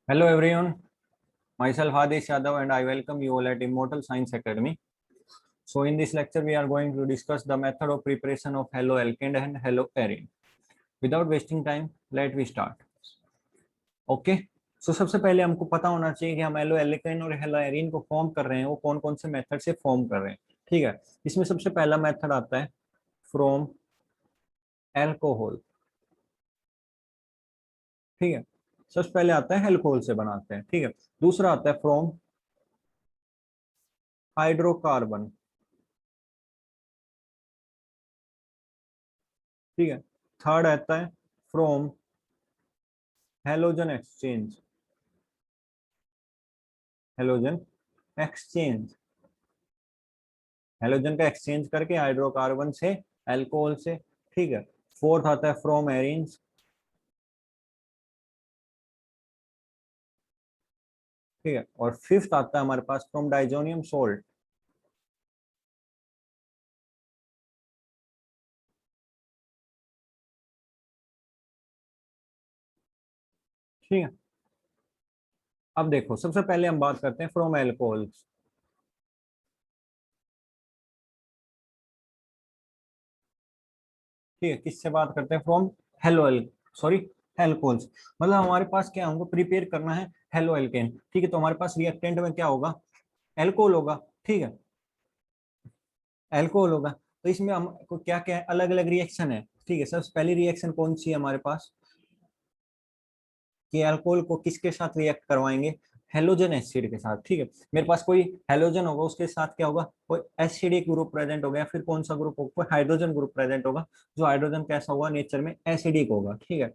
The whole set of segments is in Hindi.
Hello everyone, myself Hadish Yadav and I welcome you all at Immortal Science Academy. So in this lecture we are going to discuss the method of preparation of haloalkane and haloarine. Without wasting time, let we start. Okay. So सबसे पहले हमको पता होना चाहिए कि हम haloalkane और haloarine को फॉर्म कर रहे हैं वो कौन कौन से मेथड से फॉर्म कर रहे हैं। ठीक है, इसमें सबसे पहला मेथड आता है फ्रॉम एल्कोहल। ठीक है, सबसे पहले आता है एल्कोहल से बनाते हैं। ठीक है, दूसरा आता है फ्रॉम हाइड्रोकार्बन। ठीक है, थर्ड आता है from halogen exchange. Halogen exchange, halogen का एक्सचेंज करके हाइड्रोकार्बन से अल्कोहल से। ठीक है, फोर्थ आता है फ्रॉम एरिन्स। ठीक है, और फिफ्थ आता है हमारे पास फ्रॉम डाइजोनियम सोल्ट। ठीक है, अब देखो सबसे पहले हम बात करते हैं फ्रॉम एल्कोहल। ठीक है, किससे बात करते हैं? From hello sorry alcohols. मतलब हमारे पास क्या हमको प्रिपेयर करना है हेलो एल्केन। ठीक है, तो हमारे पास रिएक्टेंट में क्या होगा? एल्कोहल होगा। ठीक है, एल्कोहल होगा। तो इसमें हमको क्या क्या अलग अलग रिएक्शन है। ठीक है, सबसे पहली रिएक्शन कौन सी है हमारे पास कि अल्कोहल को किसके साथ रिएक्ट करवाएंगे? हेलोजन एसिड के साथ। ठीक है, मेरे पास कोई हेलोजन होगा उसके साथ क्या होगा? कोई एसिडिक ग्रुप प्रेजेंट हो गया, फिर कौन सा ग्रुप होगा? कोई हाइड्रोजन ग्रुप प्रेजेंट होगा। जो हाइड्रोजन कैसा होगा नेचर में? एसिडिक होगा। ठीक है,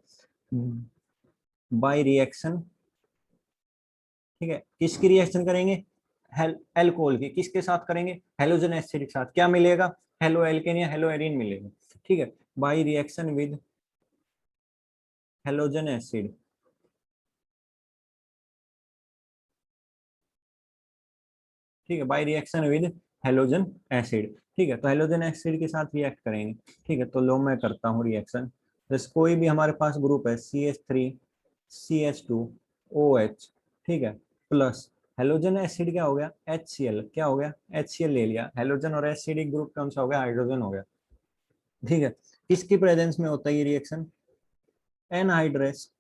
बाय रिएक्शन। ठीक है, किसकी रिएक्शन करेंगे? एल्कोहल की। किसके साथ करेंगे? हेलोजन एसिड के साथ। क्या मिलेगा? हेलो एल्केन या हेलो एरिन मिलेगा। ठीक है, by reaction with halogen acid. ठीक है, by reaction with halogen acid. ठीक है, तो हेलोजन एसिड के साथ रिएक्ट करेंगे। ठीक है, तो लो मैं करता हूँ रिएक्शन। जैसे कोई भी हमारे पास ग्रुप है CH3CH2OH। ठीक है, प्लस हेलोजन एसिड क्या हो गया? HCl। क्या हो गया? HCl ले लिया। हेलोजन और एसिडिक ग्रुप कौन सा हो गया? हाइड्रोजन हो गया। ठीक है, किसकी प्रेजेंस में होता है ये रिएक्शन? एनहाइड्रेस।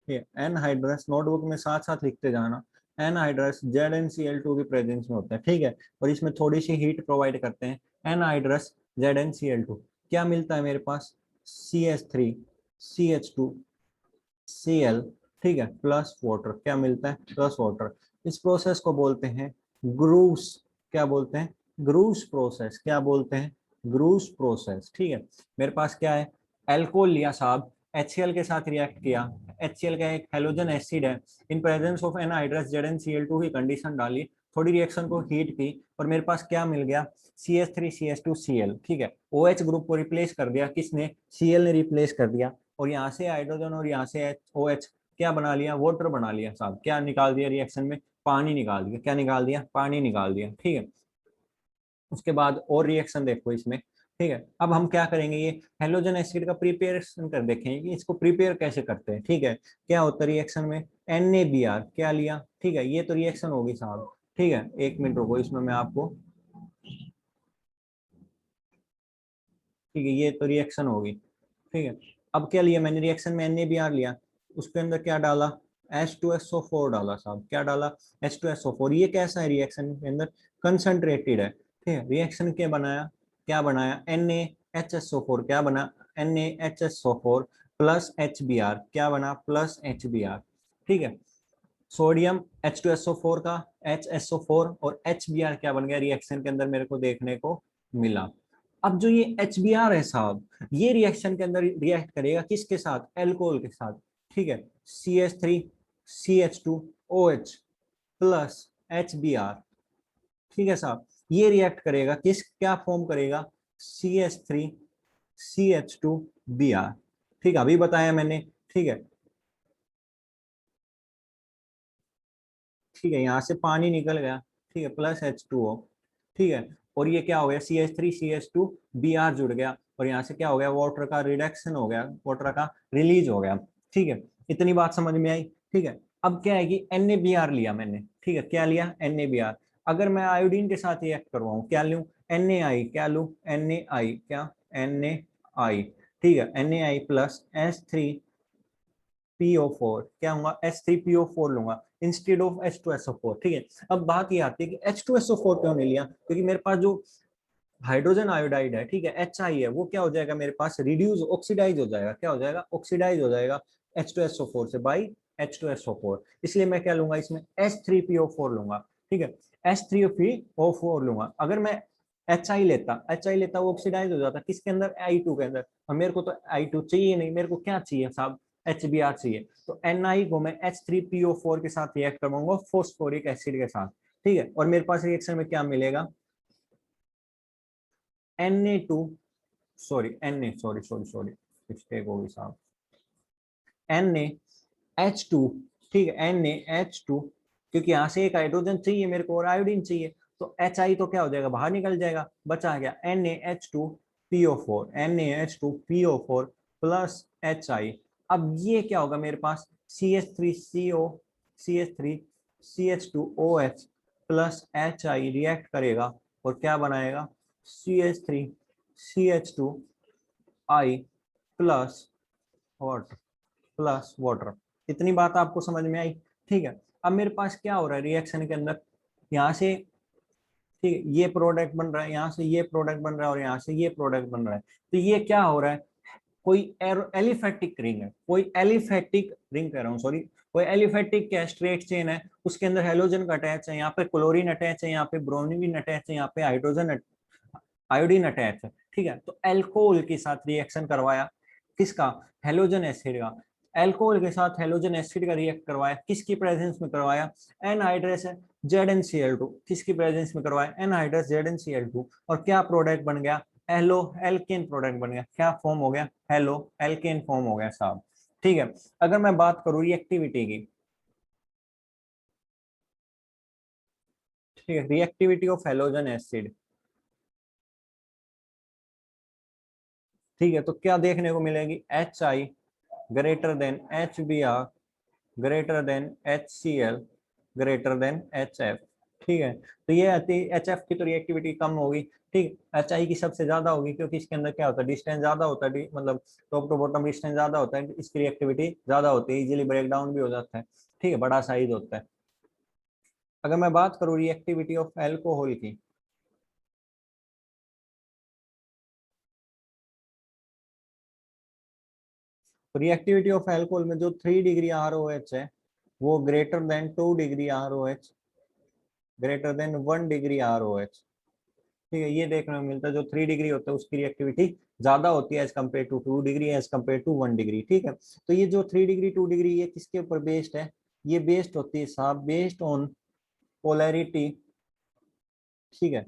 ठीक है, एनहाइड्रस नोटबुक में साथ साथ लिखते जाना। एनहाइड्रस ZnCl2 की प्रेजेंस में होता है। ठीक है, और इसमें थोड़ी सी हीट प्रोवाइड करते हैं। एनहाइड्रस ZnCl2 क्या मिलता है मेरे पास? CH3CH2Cl। ठीक है, प्लस वाटर। क्या मिलता है? Plus water. इस प्रोसेस को बोलते हैं ग्रूस। क्या बोलते हैं? Gross process. क्या बोलते हैं? Gross process. ठीक है, मेरे पास क्या है? एल्कोहल लिया साहब, HCl के साथ रिएक्ट किया। HCl का एक हेलोजन एसिड है। In presence of anhydrous ZnCl2 की कंडीशन डाली, थोड़ी रिएक्शन को हीट की, और मेरे पास क्या मिल गया? CH3CH2Cl। ठीक है, OH ग्रुप को रिप्लेस कर दिया। किसने? Cl ने रिप्लेस कर दिया। और यहाँ से हाइड्रोजन और यहाँ से OH क्या बना लिया? वाटर बना लिया साहब। क्या निकाल दिया रिएक्शन में? पानी निकाल दिया। क्या निकाल दिया? पानी निकाल दिया। ठीक है, उसके बाद और रिएक्शन देखो इसमें। ठीक है, अब हम क्या करेंगे? ये हेलोजन एसिड का प्रिपेरेशन कर देखेंगे कि इसको प्रिपेयर कैसे करते हैं। ठीक है, क्या होता है रिएक्शन में? NaBr क्या लिया? ठीक है, ये तो रिएक्शन होगी साहब। ठीक है, एक मिनट रुको, इसमें मैं आपको, ठीक है, ये तो रिएक्शन होगी। ठीक है, अब क्या लिया मैंने रिएक्शन में? NaBr लिया, उसके अंदर क्या डाला? H2SO4 डाला साहब। क्या डाला? H2SO4। ये कैसा है रिएक्शन के अंदर? कंसंट्रेटेड है। ठीक है, रिएक्शन क्या बनाया? क्या बनाया? NaHSO4। क्या बना? NaHSO4 plus HBr। क्या बना? Plus HBr। ठीक है, सोडियम H2SO4 का HSO4 और HBr क्या बन गया रिएक्शन के अंदर मेरे को देखने को मिला। अब जो ये HBr है साहब, ये रिएक्शन के अंदर रिएक्ट करेगा किसके साथ? एल्कोहल के साथ। ठीक है, CH3CH2OH प्लस HBr। ठीक है साहब, ये रिएक्ट करेगा किस, क्या फॉर्म करेगा? CH3CH2Br। ठीक है, अभी बताया मैंने। ठीक है, ठीक है, यहाँ से पानी निकल गया। ठीक है, प्लस H2O। ठीक है, और ये क्या हो गया? CH3CH2Br जुड़ गया, और यहाँ से क्या हो गया? वाटर का रिडक्शन हो गया, वाटर का रिलीज हो गया। ठीक है, इतनी बात समझ में आई। ठीक है, अब क्या है कि NaBr लिया मैंने, ठीक है, क्या लिया, NaBr। अगर मैं आयोडीन के साथ रिएक्ट करवाऊं, क्या लूं, Na, क्या लूं, Na, क्या, Na, ठीक है, Na प्लस H3PO4, क्या होगा, H3PO4 लूंगा इंस्टेड ऑफ H2SO4। ठीक है, अब बात ये आती है कि H2SO4 क्यों नहीं लिया, क्योंकि मेरे पास जो हाइड्रोजन आयोडाइड है, ठीक है, HI है, वो क्या हो जाएगा मेरे पास, रिड्यूस ऑक्सीडाइज हो जाएगा, क्या हो जाएगा, ऑक्सीडाइज हो जाएगा H2SO4 से बाई H2SO4। इसलिए मैं क्या लूंगा इसमें, H3PO4 लूंगा। ठीक है, H3PO4 लूंगा। अगर मैं HI लेता, वो ऑक्सीडाइज हो जाता किसके अंदर, I2 के अंदर, और मेरे को तो I2 चाहिए नहीं, मेरे को क्या चाहिए साहब, HBr चाहिए। तो Ni को मैं H3PO4 के साथ रिएक्ट करवाऊंगा फोस्फोरिक एसिड के साथ। ठीक है, और मेरे पास रिएक्शन में क्या मिलेगा, Na2, सॉरी मिस्टेक होगी साहब, NaH2, ठीक है, NaH2, क्योंकि यहाँ से एक हाइड्रोजन चाहिए मेरे को और आयोडीन चाहिए, तो HI तो क्या हो जाएगा, बाहर निकल जाएगा, बचा गया NaH2PO4, NaH2PO4 प्लस HI। अब ये क्या होगा मेरे पास, CH3CO, CH3CH2OH plus HI react करेगा और क्या बनाएगा, CH3CH2I plus water, plus water. इतनी बात आपको समझ में आई। ठीक है, अब मेरे पास क्या हो रहा है रिएक्शन के अंदर, यहाँ से, ठीक है, ये प्रोडक्ट बन रहा है, यहाँ से ये प्रोडक्ट बन रहा है और यहाँ से ये प्रोडक्ट बन रहा है। तो ये क्या हो रहा है, कोई एलिफेटिक रिंग है, कोई एलिफेटिक रिंग कह रहा हूँ, सॉरी, कोई एलिफेटिक क्या स्ट्रेट चेन है, उसके अंदर हेलोजन का अटैच है, यहाँ पे क्लोरीन अटैच है, यहाँ पे ब्रोमीन अटैच है, यहाँ पे हाइड्रोजन आयोडीन अटैच है। ठीक है, तो एल्कोहल के साथ रिएक्शन करवाया, किसका, हेलोजन एसिड का, एल्कोहल के साथ हेलोजन एसिड का रिएक्ट करवाया, किसकी प्रेजेंस में करवाया, एनहाइड्रस ZnCl2, किसकी प्रेजेंस में करवाया, एनहाइड्रस ZnCl2, और क्या प्रोडक्ट बन गया, हेलो एल्केन प्रोडक्ट बन गया, क्या फॉर्म हो गया, हेलो एल्केन फॉर्म हो गया साहब। ठीक है, अगर मैं बात करूँ रिएक्टिविटी की, ठीक है, रिएक्टिविटी ऑफ हेलोजन एसिड, ठीक है, तो क्या देखने को मिलेगी, HI greater than HBr greater than HCl greater than HF। ठीक है, तो ये आती HF की तो रिएक्टिविटी कम होगी, ठीक, HI की सबसे ज्यादा होगी, क्योंकि इसके अंदर क्या होता है, डिस्टेंस ज्यादा होता है, मतलब टॉप टू बॉटम डिस्टेंस ज्यादा होता है, इसकी रिएक्टिविटी ज्यादा होती है, इजीली ब्रेक डाउन भी हो जाता है। ठीक है, बड़ा साइज होता है। अगर मैं बात करूँ रिएक्टिविटी ऑफ एल्कोहल की, तो रिएक्टिविटी ऑफ एल्कोहल में जो 3 डिग्री ROH है, वो greater than 2 degree ROH greater than 1 degree ROH। ठीक है, ये देखने को मिलता है, जो 3 डिग्री होता है उसकी रिएक्टिविटी ज्यादा होती है as compare to 2 degree, as compare to 1 degree. ठीक है, तो ये जो 3 डिग्री 2 डिग्री, ये किसके ऊपर बेस्ड है, ये बेस्ड होती है साहब, बेस्ड ऑन पोलैरिटी। ठीक है,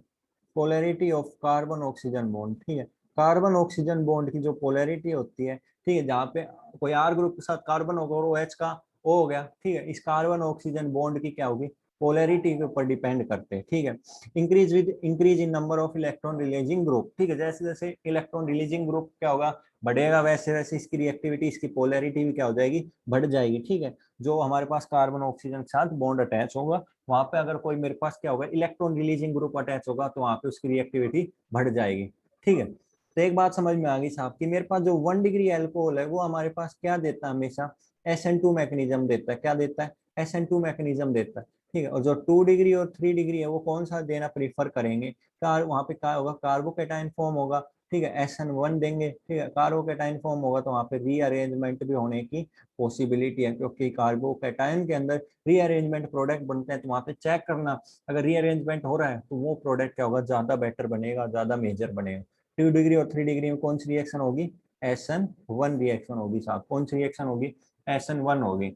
polarity of carbon oxygen bond. ठीक है, कार्बन ऑक्सीजन बॉन्ड की जो पोलैरिटी होती है, ठीक है, जहाँ पे कोई R ग्रुप के साथ कार्बन होगा और OH का O हो गया, ठीक है, इस कार्बन ऑक्सीजन बॉन्ड की क्या होगी, पोलैरिटी के ऊपर डिपेंड करते हैं। ठीक है, increase in number of electron releasing group, ठीक है, जैसे जैसे इलेक्ट्रॉन रिलीजिंग ग्रुप क्या होगा, बढ़ेगा, वैसे वैसे इसकी रिएक्टिविटी, इसकी पोलैरिटी भी क्या हो जाएगी, बढ़ जाएगी। ठीक है, जो हमारे पास कार्बन ऑक्सीजन के साथ बॉन्ड अटैच होगा, वहां पे अगर कोई मेरे पास क्या होगा, इलेक्ट्रॉन रिलीजिंग ग्रुप अटैच होगा, तो वहां पे उसकी रिएक्टिविटी बढ़ जाएगी। ठीक है, तो एक बात समझ में आ गई साहब कि मेरे पास जो 1 डिग्री एल्कोहल है, वो हमारे पास क्या देता है, हमेशा SN2 मैकेनिज्म देता है, क्या देता है, SN2 मैकेनिज्म देता है। ठीक है, और जो 2 डिग्री और 3 डिग्री है, वो कौन सा देना प्रीफर करेंगे, वहां पे क्या होगा, कार्बोकेटाइन फॉर्म होगा। ठीक है, SN1 देंगे, ठीक है, कार्बोकेटाइन फॉर्म होगा, तो वहां पे रीअरेंजमेंट भी होने की पॉसिबिलिटी है, क्योंकि कार्बोकेटाइन के अंदर रीअरेंजमेंट प्रोडक्ट बनते हैं, तो वहां पे चेक करना, अगर रीअरेंजमेंट हो रहा है तो वो प्रोडक्ट क्या होगा, ज्यादा बेटर बनेगा, ज्यादा मेजर बनेगा। 2 डिग्री और 3 डिग्री में कौन सी रिएक्शन होगी, SN1 रिएक्शन होगी साहब, कौन सी रिएक्शन होगी, SN1 होगी।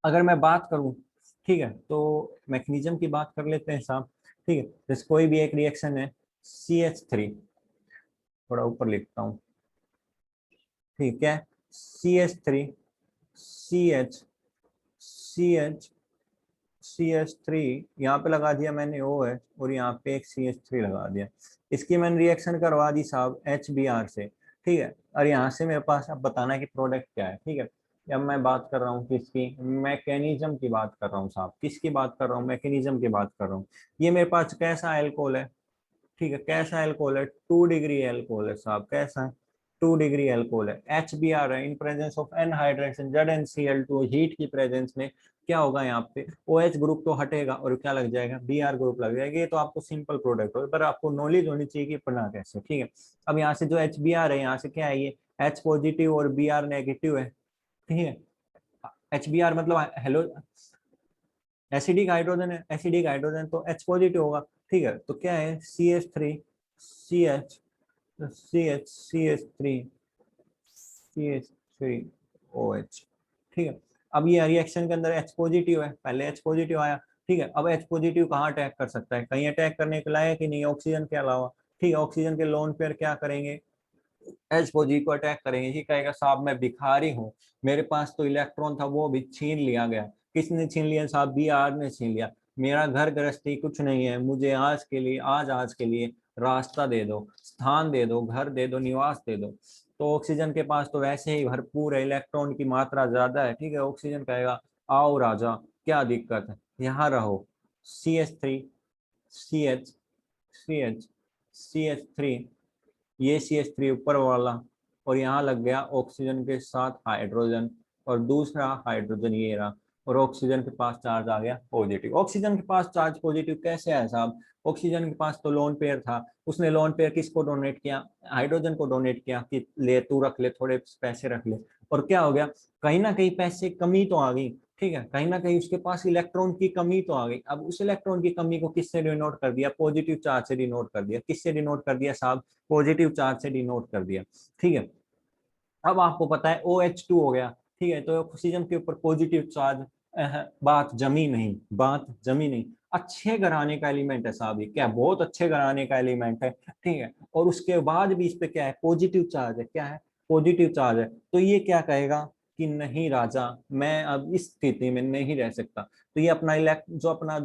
अगर मैं बात करूं, ठीक है, तो मैकेनिज्म की बात कर लेते हैं साहब। ठीक है, जैसे कोई भी एक रिएक्शन है, CH3, थोड़ा ऊपर लिखता हूँ, ठीक है, CH3, CH, CH, CH3, यहाँ पे लगा दिया मैंने OH, और यहाँ पे एक CH3 लगा दिया, इसकी मैंने रिएक्शन करवा दी साहब HBr से, ठीक है। और यहाँ से मेरे पास अब बताना है कि प्रोडक्ट क्या है, ठीक है। अब मैं बात कर रहा हूँ किसकी, मैकेनिज्म की बात कर रहा हूँ साहब, किसकी बात कर रहा हूँ, मैकेनिज्म की बात कर रहा हूँ। ये मेरे पास कैसा अल्कोहल है, ठीक है, कैसा अल्कोहल है, 2 डिग्री अल्कोहल है साहब, कैसा है, 2 डिग्री अल्कोहल है, HBr है, in presence of anhydrous ZnCl2, heat की प्रेजेंस में क्या होगा यहाँ पे, OH ग्रुप तो हटेगा और क्या लग जाएगा, Br ग्रुप लग जाएगा। ये तो आपको सिंपल प्रोडक्ट हो, पर आपको नॉलेज होनी चाहिए कि पढ़ना कैसे, ठीक है। अब यहाँ से जो HBr है, यहाँ से क्या है, ये H पॉजिटिव और Br नेगेटिव है, ठीक है। HBr मतलब हेलो, एसिडिक हाइड्रोजन है, एसिडिक हाइड्रोजन तो H पॉजिटिव होगा, ठीक है। तो क्या है, CH3 CH CH CH3 CH3OH, ठीक है। अब ये रिएक्शन के अंदर H पॉजिटिव है, पहले H पॉजिटिव आया, ठीक है। अब H पॉजिटिव कहाँ अटैक कर सकता है, कहीं अटैक करने के लायक ही नहीं, ऑक्सीजन के अलावा, ठीक है। ऑक्सीजन के लोन पेयर क्या करेंगे, H पॉजिटिव को अटैक करेंगे। ये कहेगा साहब मैं भिखारी हूँ, मेरे पास तो इलेक्ट्रॉन था वो भी छीन लिया गया। किसने छीन लिया साहब, Br ने छीन लिया। मेरा घर गृहस्थी कुछ नहीं है, मुझे आज के लिए, आज के लिए रास्ता दे दो, स्थान दे दो, घर दे दो, निवास दे दो। तो ऑक्सीजन के पास तो वैसे ही भरपूर है, इलेक्ट्रॉन की मात्रा ज्यादा है, ठीक है। ऑक्सीजन कहेगा आओ राजा, क्या दिक्कत है, यहाँ रहो। CH3 CH CH CH3, ये CH3 ऊपर वाला, और यहाँ लग गया ऑक्सीजन के साथ हाइड्रोजन, और दूसरा हाइड्रोजन ये रहा, और ऑक्सीजन के पास चार्ज आ गया पॉजिटिव। ऑक्सीजन के पास चार्ज पॉजिटिव कैसे आया साहब, ऑक्सीजन के पास तो लोन पेयर था, उसने लोन पेयर किसको डोनेट किया, हाइड्रोजन को डोनेट किया कि ले तू रख ले, थोड़े पैसे रख ले। और क्या हो गया, कहीं ना कहीं पैसे कमी तो आ गई, ठीक है, कहीं ना कहीं उसके पास इलेक्ट्रॉन की कमी तो आ गई। अब उस इलेक्ट्रॉन की कमी को किससे डिनोट कर दिया, पॉजिटिव चार्ज से डिनोट कर दिया। किससे डिनोट कर दिया साहब, पॉजिटिव चार्ज से डिनोट कर दिया, ठीक है। अब आपको पता है OH2 हो गया, ठीक है। तो ऑक्सीजन के ऊपर पॉजिटिव चार्ज, बात जमी नहीं, बात जमी नहीं। अच्छे घराने का एलिमेंट है साहब, ये क्या, बहुत अच्छे घराने का एलिमेंट है, ठीक है। और उसके बाद भी इस पे क्या है, पॉजिटिव चार्ज है, क्या है, पॉजिटिव चार्ज है। तो ये क्या कहेगा कि नहीं राजा, मैं अब इस स्थिति में नहीं रह सकता। तो ये अपना इलेक्ट जो अपना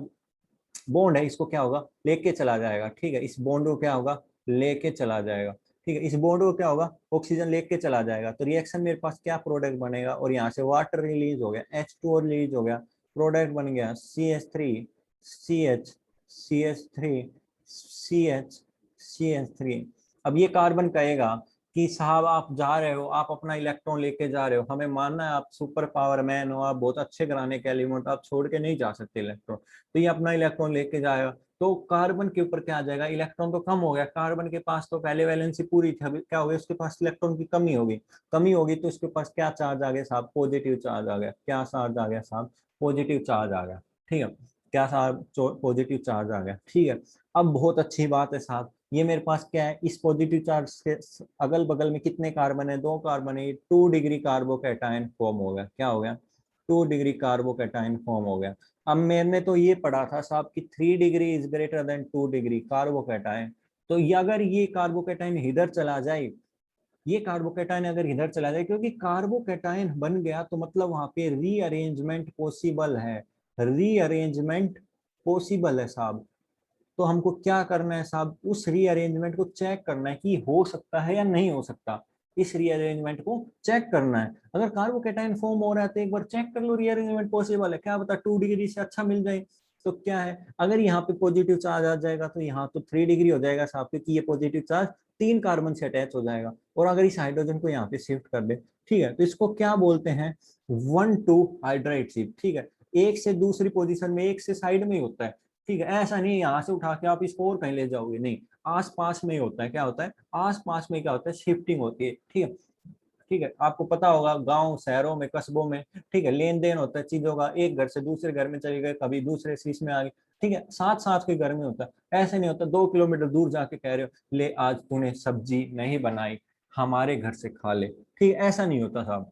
बॉन्ड है, इसको क्या होगा, लेके चला जाएगा, ठीक है। इस बॉन्ड को क्या होगा, लेके चला जाएगा, ठीक है। इस बॉन्ड को क्या होगा, ऑक्सीजन लेके चला जाएगा। तो रिएक्शन मेरे पास क्या प्रोडक्ट बनेगा, और यहाँ से वाटर रिलीज हो गया, H2O रिलीज हो गया, प्रोडक्ट बन गया CH3 CH CH3 CH CH3। अब ये कार्बन कहेगा कि साहब आप जा रहे हो, आप अपना इलेक्ट्रॉन लेके जा रहे हो, हमें मानना है आप सुपर पावर मैन हो, आप बहुत अच्छे घराने के एलिमेंट, आप छोड़ के नहीं जा सकते इलेक्ट्रॉन। तो ये अपना इलेक्ट्रॉन लेके जाएगा, तो कार्बन के ऊपर क्या आ जाएगा, इलेक्ट्रॉन तो कम हो गया, कार्बन के पास तो पहले वैलेंसी पूरी थी, अभी क्या हो गया, उसके पास इलेक्ट्रॉन की कमी होगी, कमी होगी। तो उसके पास क्या चार्ज आ गया साहब, पॉजिटिव चार्ज आ गया। क्या चार्ज आ गया साहब, पॉजिटिव चार्ज आ गया, ठीक है। क्या साहब, पॉजिटिव चार्ज आ गया, ठीक है। अब बहुत अच्छी बात है साहब, ये मेरे पास क्या है, इस पॉजिटिव चार्ज के अगल बगल में कितने कार्बन है, 2 कार्बन है, 2 डिग्री कार्बोकैटायन फॉर्म हो गया, क्या हो गया, 2 डिग्री कार्बोकैटायन फॉर्म हो गया। अब मैंने तो ये पढ़ा था साहब कि 3 degree is greater than 2 degree carbocation. तो ये अगर ये कार्बोकैटायन इधर चला जाए, ये कार्बोकैटायन अगर इधर चला जाए, क्योंकि कार्बोकैटायन बन गया तो मतलब वहां पे रीअरेंजमेंट पॉसिबल है, रीअरेंजमेंट पॉसिबल है साहब। तो हमको क्या करना है साहब, उस रीअरेंजमेंट को चेक करना है कि हो सकता है या नहीं हो सकता। इस रीअरेंजमेंट को चेक करना है, अगर कार्बोकेटाइन फॉर्म हो रहा है तो एक बार चेक कर लो रीअरेंजमेंट पॉसिबल है, क्या बता 2 डिग्री से अच्छा मिल जाए। तो क्या है, अगर यहाँ पे पॉजिटिव चार्ज आ जाएगा तो यहाँ तो 3 डिग्री हो जाएगा साहब, क्योंकि ये पॉजिटिव चार्ज 3 कार्बन से अटैच हो जाएगा। और अगर इस हाइड्रोजन को यहाँ पे शिफ्ट कर दे, ठीक है, तो इसको क्या बोलते हैं, 1 2 हाइड्राइड शिफ्ट, ठीक है। एक से दूसरी पोजीशन में, एक से साइड में ही होता है, ठीक है। ऐसा नहीं यहाँ से उठा के आप इसको और कहीं ले जाओगे, नहीं, आस पास में ही होता है। क्या होता है, आस पास में क्या होता है, शिफ्टिंग होती है, ठीक है। ठीक है, आपको पता होगा गांव शहरों में कस्बों में, ठीक है, लेन देन होता है चीजों का, एक घर से दूसरे घर में चले गए, कभी दूसरे शीश में आ गए, ठीक है, साथ साथ के घर में होता है। ऐसे नहीं होता 2 किलोमीटर दूर जाके कह रहे हो ले आज तूने सब्जी नहीं बनाई, हमारे घर से खा ले, ठीक है, ऐसा नहीं होता साहब।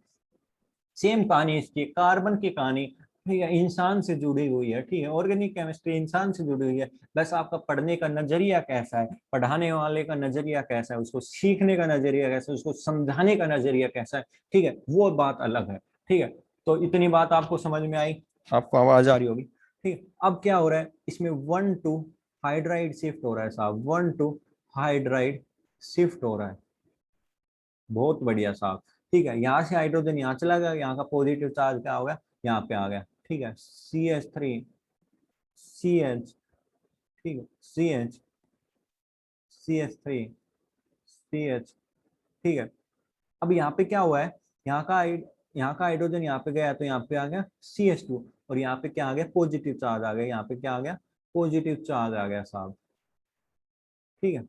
सेम कहानी इसकी, कार्बन की कहानी, ठीक है, इंसान से जुड़ी हुई है, ठीक है, ऑर्गेनिक केमिस्ट्री इंसान से जुड़ी हुई है। बस आपका पढ़ने का नजरिया कैसा है, पढ़ाने वाले का नजरिया कैसा है, उसको सीखने का नजरिया कैसा है, उसको समझाने का नजरिया कैसा है, ठीक है, वो बात अलग है, ठीक है। तो इतनी बात आपको समझ में आई, आपको आवाज आ रही होगी, ठीक है। अब क्या हो रहा है इसमें, 1 2 हाइड्राइड शिफ्ट हो रहा है साहब, 1 2 हाइड्राइड शिफ्ट हो रहा है। बहुत बढ़िया साहब। ठीक है, यहाँ से हाइड्रोजन यहाँ चला गया, यहाँ का पॉजिटिव चार्ज क्या हो गया, यहाँ पे आ गया। ठीक है, CH3 CH, ठीक है CH CH3 CH, ठीक है। अब यहाँ पे क्या हुआ है, यहाँ का हाइड्रोजन यहाँ पे गया तो यहाँ पे आ गया CH2, और यहाँ पे क्या आ गया, पॉजिटिव चार्ज आ गया, यहाँ पे क्या आ गया, पॉजिटिव चार्ज आ गया साहब। ठीक है,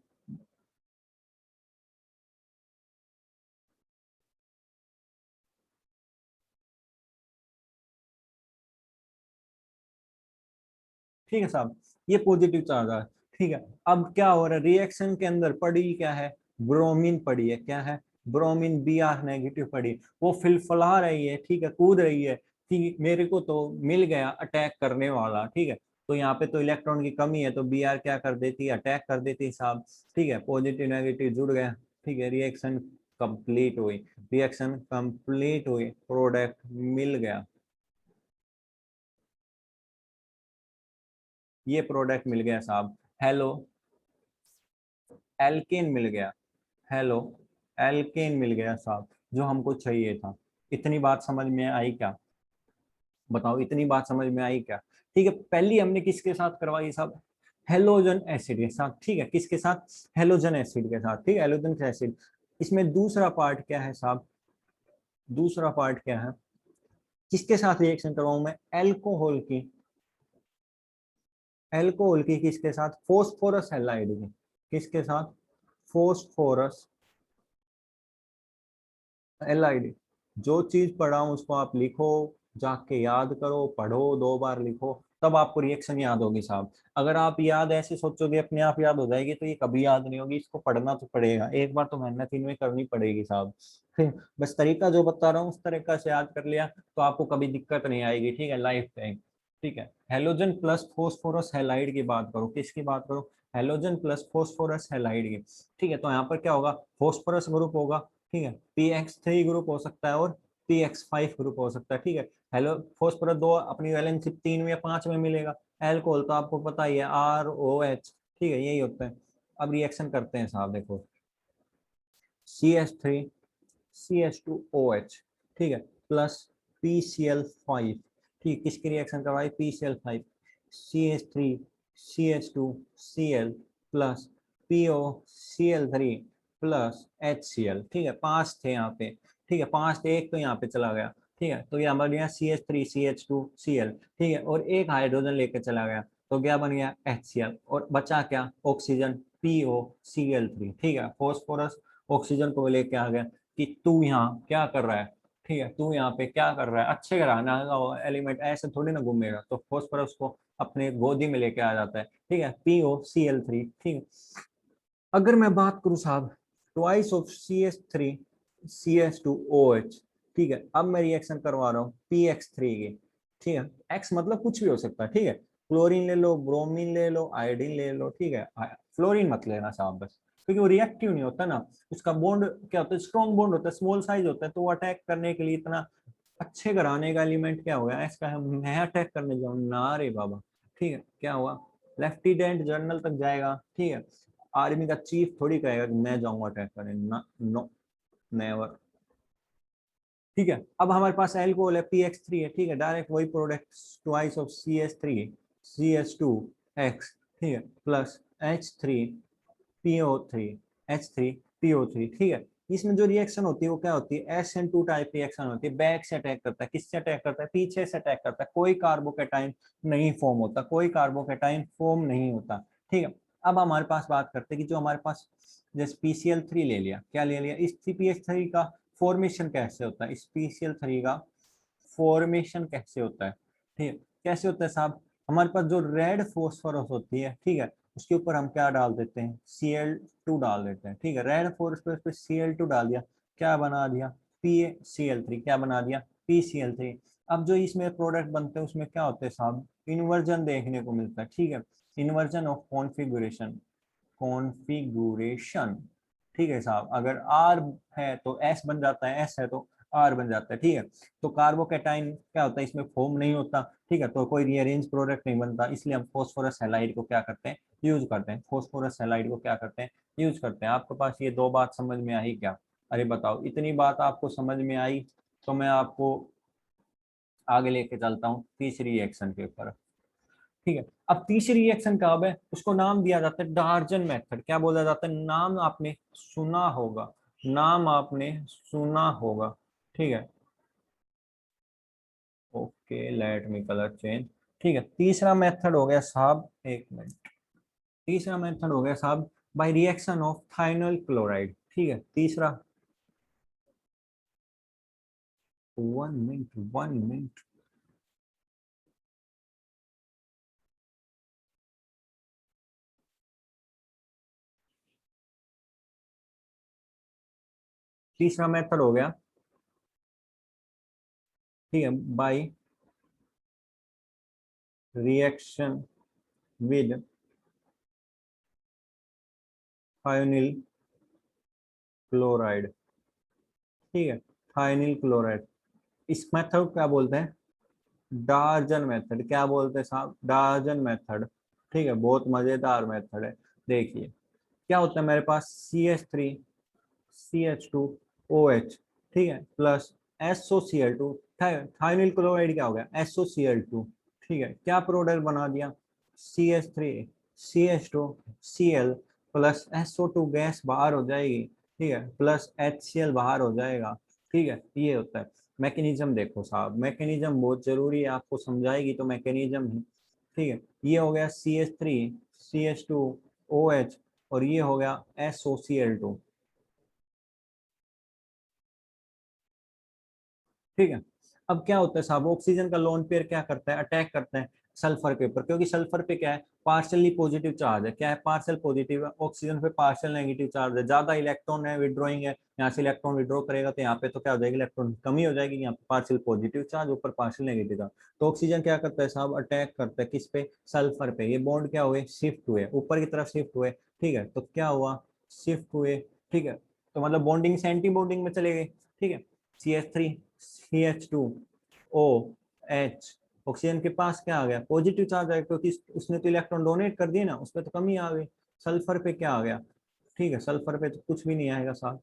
ठीक है साहब, ये पॉजिटिव चार्ज आ रहा है। ठीक है, अब क्या हो रहा है, रिएक्शन के अंदर पड़ी क्या है, ब्रोमीन पड़ी है, क्या है, ब्रोमीन Br- पड़ी, वो फिलफला रही है, ठीक है, कूद रही है। ठीक, मेरे को तो मिल गया अटैक करने वाला। ठीक है, तो यहाँ पे तो इलेक्ट्रॉन की कमी है, तो Br क्या कर देती है, अटैक कर देती है साहब। ठीक है, पॉजिटिव नेगेटिव जुड़ गया। ठीक है, रिएक्शन कंप्लीट हुई, रिएक्शन कंप्लीट हुई, प्रोडक्ट मिल गया, ये प्रोडक्ट मिल गया साहब। हेलो, एल्केन मिल गया। हेलो, एल्केन मिल गया साहब, जो हमको चाहिए था। इतनी बात समझ में आई क्या, बताओ, इतनी बात समझ में आई क्या। ठीक है, पहली हमने किसके साथ करवाई साहब, हेलोजन एसिड के साथ। ठीक है, किसके साथ, हेलोजन एसिड के साथ। ठीक है, हेलोजन एसिड। इसमें दूसरा पार्ट क्या है साहब, दूसरा पार्ट क्या है, किसके साथ रिएक्शन करवाऊं मैं, एल्कोहल की, एल्कोहल की किसके साथ, फोस्फोरस हैलाइड की, किसके साथ, फोस्फोरस एलआईडी। जो चीज पढ़ा हूं उसको आप लिखो, जाके याद करो, पढ़ो, 2 बार लिखो, तब आपको रिएक्शन याद होगी साहब। अगर आप याद ऐसे सोचोगे अपने आप याद हो जाएगी, तो ये कभी याद नहीं होगी, इसको पढ़ना तो पड़ेगा, एक बार तो मेहनत इनमें करनी पड़ेगी साहब। फिर बस तरीका जो बता रहा हूँ उस तरीका से याद कर लिया तो आपको कभी दिक्कत नहीं आएगी। ठीक है, लाइफ टाइम। ठीक है, हेलोजन प्लस फोस्फोरस हैलाइड की बात करो, किसकी बात करो, हेलोजन प्लस फोस्फोरस हैलाइड की। ठीक है, तो यहाँ पर क्या होगा, फोस्फोरस ग्रुप होगा। ठीक है, PX3 ग्रुप हो सकता है और PX5 ग्रुप हो सकता है। ठीक है, हेलो, फॉस्फोरस 2 अपनी वैलेंसी 3 में या 5 में मिलेगा। एल्कोहल तो आपको पता ही है, ROH। ठीक है, यही होता है। अब रिएक्शन करते हैं साहब, देखो, CH3 CH2OH, ठीक है, प्लस PCl5। ठीक, किसकी रिएक्शन करवाई, PCl5, CH3 CH2Cl plus POCl3 plus HCl। ठीक है, 5 थे यहाँ पे। ठीक है, 5 थे, एक तो यहाँ पे चला गया। ठीक है, तो ये हमारे यहाँ CH3 CH2Cl। ठीक है, और एक हाइड्रोजन लेके चला गया, तो क्या बन गया, HCl, और बचा क्या, ऑक्सीजन, POCl3। ठीक है, फॉस्फोरस ऑक्सीजन को लेके आ गया कि तू यहाँ क्या कर रहा है। ठीक है, तू यहाँ पे क्या कर रहा है, अच्छे कराना एलिमेंट ऐसे थोड़ी ना घूमेगा, तो फॉस्फोरस को अपने गोदी में लेके आ जाता है। ठीक है, POCl3। ठीक है, अगर मैं बात करूँ साहब, ट्वाइस ऑफ CH3 CH2OH। ठीक है, अब मैं रिएक्शन करवा रहा हूँ PX3 की। ठीक है, एक्स मतलब कुछ भी हो सकता है। ठीक है, क्लोरीन ले लो, ब्रोमीन ले लो, आयोडीन ले लो। ठीक है, फ्लोरीन मत लेना साहब बस, क्योंकि वो रिएक्टिव नहीं होता ना, उसका बॉन्ड क्या होता है, स्ट्रॉन्ग बॉन्ड होता है, स्मॉल साइज होता है, तो वो अटैक करने के लिए इतना अच्छे कराने का एलिमेंट क्या होगा, इसका मैं अटैक करने जाऊँ ना रे बाबा। ठीक है, क्या हुआ, लेफ्टिनेंट जनरल तक जाएगा। ठीक है, आर्मी का चीफ थोड़ी कहेगा कि मैं जाऊंगा अटैक करने ना, नो, नेवर। ठीक है, अब हमारे पास एल्कोहल है, PX3 है। ठीक है, डायरेक्ट वही product, twice of CH3 CH2X। ठीक है, प्लस H3PO3 H3PO3। ठीक है, इसमें जो रिएक्शन होती है वो क्या होती है, SN2 टाइप रिएक्शन होती है, बैक से अटैक करता है, किससे अटैक करता है, पीछे से अटैक करता है, कोई कार्बोकेटाइन नहीं फॉर्म होता, कोई कार्बोकेटाइन फॉर्म नहीं होता। ठीक है, अब हमारे पास बात करते हैं कि जो हमारे पास, जैसे PCl3 ले लिया, क्या ले लिया, इस CPH3 का फॉर्मेशन कैसे होता है, इस PCl3 का फॉर्मेशन कैसे होता है। ठीक है, कैसे होता है साहब, हमारे पास जो रेड फॉस्फोरस होती है, ठीक है, उसके ऊपर हम क्या डाल देते हैं, Cl2 डाल देते हैं। ठीक है, रेड फॉस्फोरस पे Cl2 डाल दिया, क्या बना दिया, PCl3, क्या बना दिया, PCl3। अब जो इसमें प्रोडक्ट बनते हैं उसमें क्या होते हैं साहब, इन्वर्जन देखने को मिलता है। ठीक है, इन्वर्जन ऑफ कॉन्फ़िगरेशन, कॉन्फ़िगरेशन। ठीक है साहब, अगर आर है तो एस बन जाता है, एस है तो आर बन जाता है। ठीक है, तो कार्बोकेटाइन क्या होता है, इसमें फॉर्म नहीं होता। ठीक है, तो कोई रीअरेंज प्रोडक्ट नहीं बनता, इसलिए हम फॉस्फोरस हैलाइड को क्या करते हैं, यूज करते हैं, फॉस्फोरस हैलाइड को क्या करते हैं, यूज करते हैं। आपके पास ये 2 बात समझ में आई क्या, अरे बताओ, इतनी बात आपको समझ में आई तो मैं आपको आगे लेके चलता हूँ तीसरी रिएक्शन के ऊपर। ठीक है, अब तीसरी रिएक्शन कब है, उसको नाम दिया जाता है डार्जन मेथड। क्या बोला जाता है, नाम आपने सुना होगा, नाम आपने सुना होगा। ठीक है, okay, let me colour change. ठीक है, तीसरा मेथड हो गया साहब, एक मिनट, तीसरा मेथड हो गया साहब बाय रिएक्शन ऑफ थाइनल क्लोराइड। ठीक है, तीसरा, 1 मिनट 1 मिनट, तीसरा मेथड हो गया, ठीक है, by reaction with thionyl chloride. ठीक है, थायोनिल क्लोराइड, इस मेथड को क्या बोलते हैं, डार्जन मेथड। क्या बोलते हैं साहब, डार्जन मेथड। ठीक है, बहुत मजेदार मेथड है। देखिए क्या होता है, मेरे पास CH3CH2OH, ठीक है, प्लस SOCl2, थायोनिल क्लोराइड क्या हो गया, SOCl2। ठीक है, क्या प्रोडक्ट बना दिया, CH3CH2Cl प्लस SO2 गैस बाहर हो जाएगी। ठीक है, प्लस HCl बाहर हो जाएगा। ठीक है, ये होता है मैकेनिज्म। देखो साहब, मैकेनिज्म बहुत जरूरी है, आपको समझाएगी तो मैकेनिज्म है। ठीक है, ये हो गया CH3CH2OH और ये हो गया SOCl2। ठीक है, अब क्या होता है साहब, ऑक्सीजन का लोन पेयर क्या करता है, अटैक करता है सल्फर के ऊपर, क्योंकि सल्फर पे क्या है, पार्शियली पॉजिटिव चार्ज है। क्या है, पार्शियल पॉजिटिव है, ऑक्सीजन पे पार्शियल नेगेटिव चार्ज है, ज्यादा इलेक्ट्रॉन है, विड्रॉइंग है, यहाँ से इलेक्ट्रॉन विड्रॉ करेगा तो यहाँ पे तो क्या हो जाएगी, इलेक्ट्रॉन की कमी हो जाएगी, यहाँ पे पार्शियल पॉजिटिव चार्ज, ऊपर पार्शियल नेगेटिव चार्ज। तो ऑक्सीजन क्या करता है साहब, अटैक करता है किस पे, सल्फर पे। ये बॉन्ड क्या हुए, शिफ्ट हुए ऊपर की तरफ, शिफ्ट हुए। ठीक है, तो क्या हुआ, शिफ्ट हुए। ठीक है, तो मतलब बॉन्डिंग से एंटी बॉन्डिंग में चले गए। ठीक है, CH3CH2OH, ऑक्सीजन के पास क्या आ गया, पॉजिटिव चार्ज आया, क्योंकि उसने तो इलेक्ट्रॉन डोनेट कर दिए ना, उसमें तो कमी आ गई। सल्फर पे क्या आ गया, ठीक है, सल्फर पे तो कुछ भी नहीं आएगा साहब।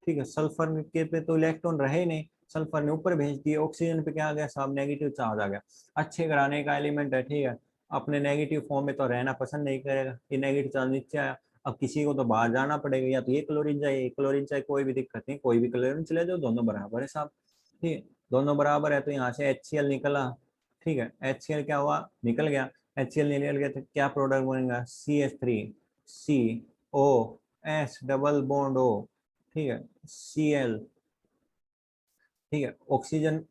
ठीक है, सल्फर के पे तो इलेक्ट्रॉन रहे नहीं, सल्फर ने ऊपर भेज दिए, ऑक्सीजन पे क्या आ गया साहब, नेगेटिव चार्ज आ गया। अच्छे कराने का एलिमेंट है, ठीक है, अपने नेगेटिव फॉर्म में तो रहना पसंद नहीं करेगा, ये नेगेटिव चार्ज नीचे आया। अब किसी को तो बाहर जाना पड़ेगा, या तो ये क्लोरीन जाए, ये क्लोरीन जाए, कोई भी दिक्कत नहीं, कोई भी क्लोरीन चले जाओ, दोनों बराबर है साहब। ठीक है, दोनों बराबर है, तो यहाँ से HCl निकला। ठीक है, HCl क्या हुआ, निकल गया। HCl निकल गया तो क्या प्रोडक्ट बनेगा, CH3COS डबल बॉन्ड O। ठीक है, Cl। ठीक है, ऑक्सीजन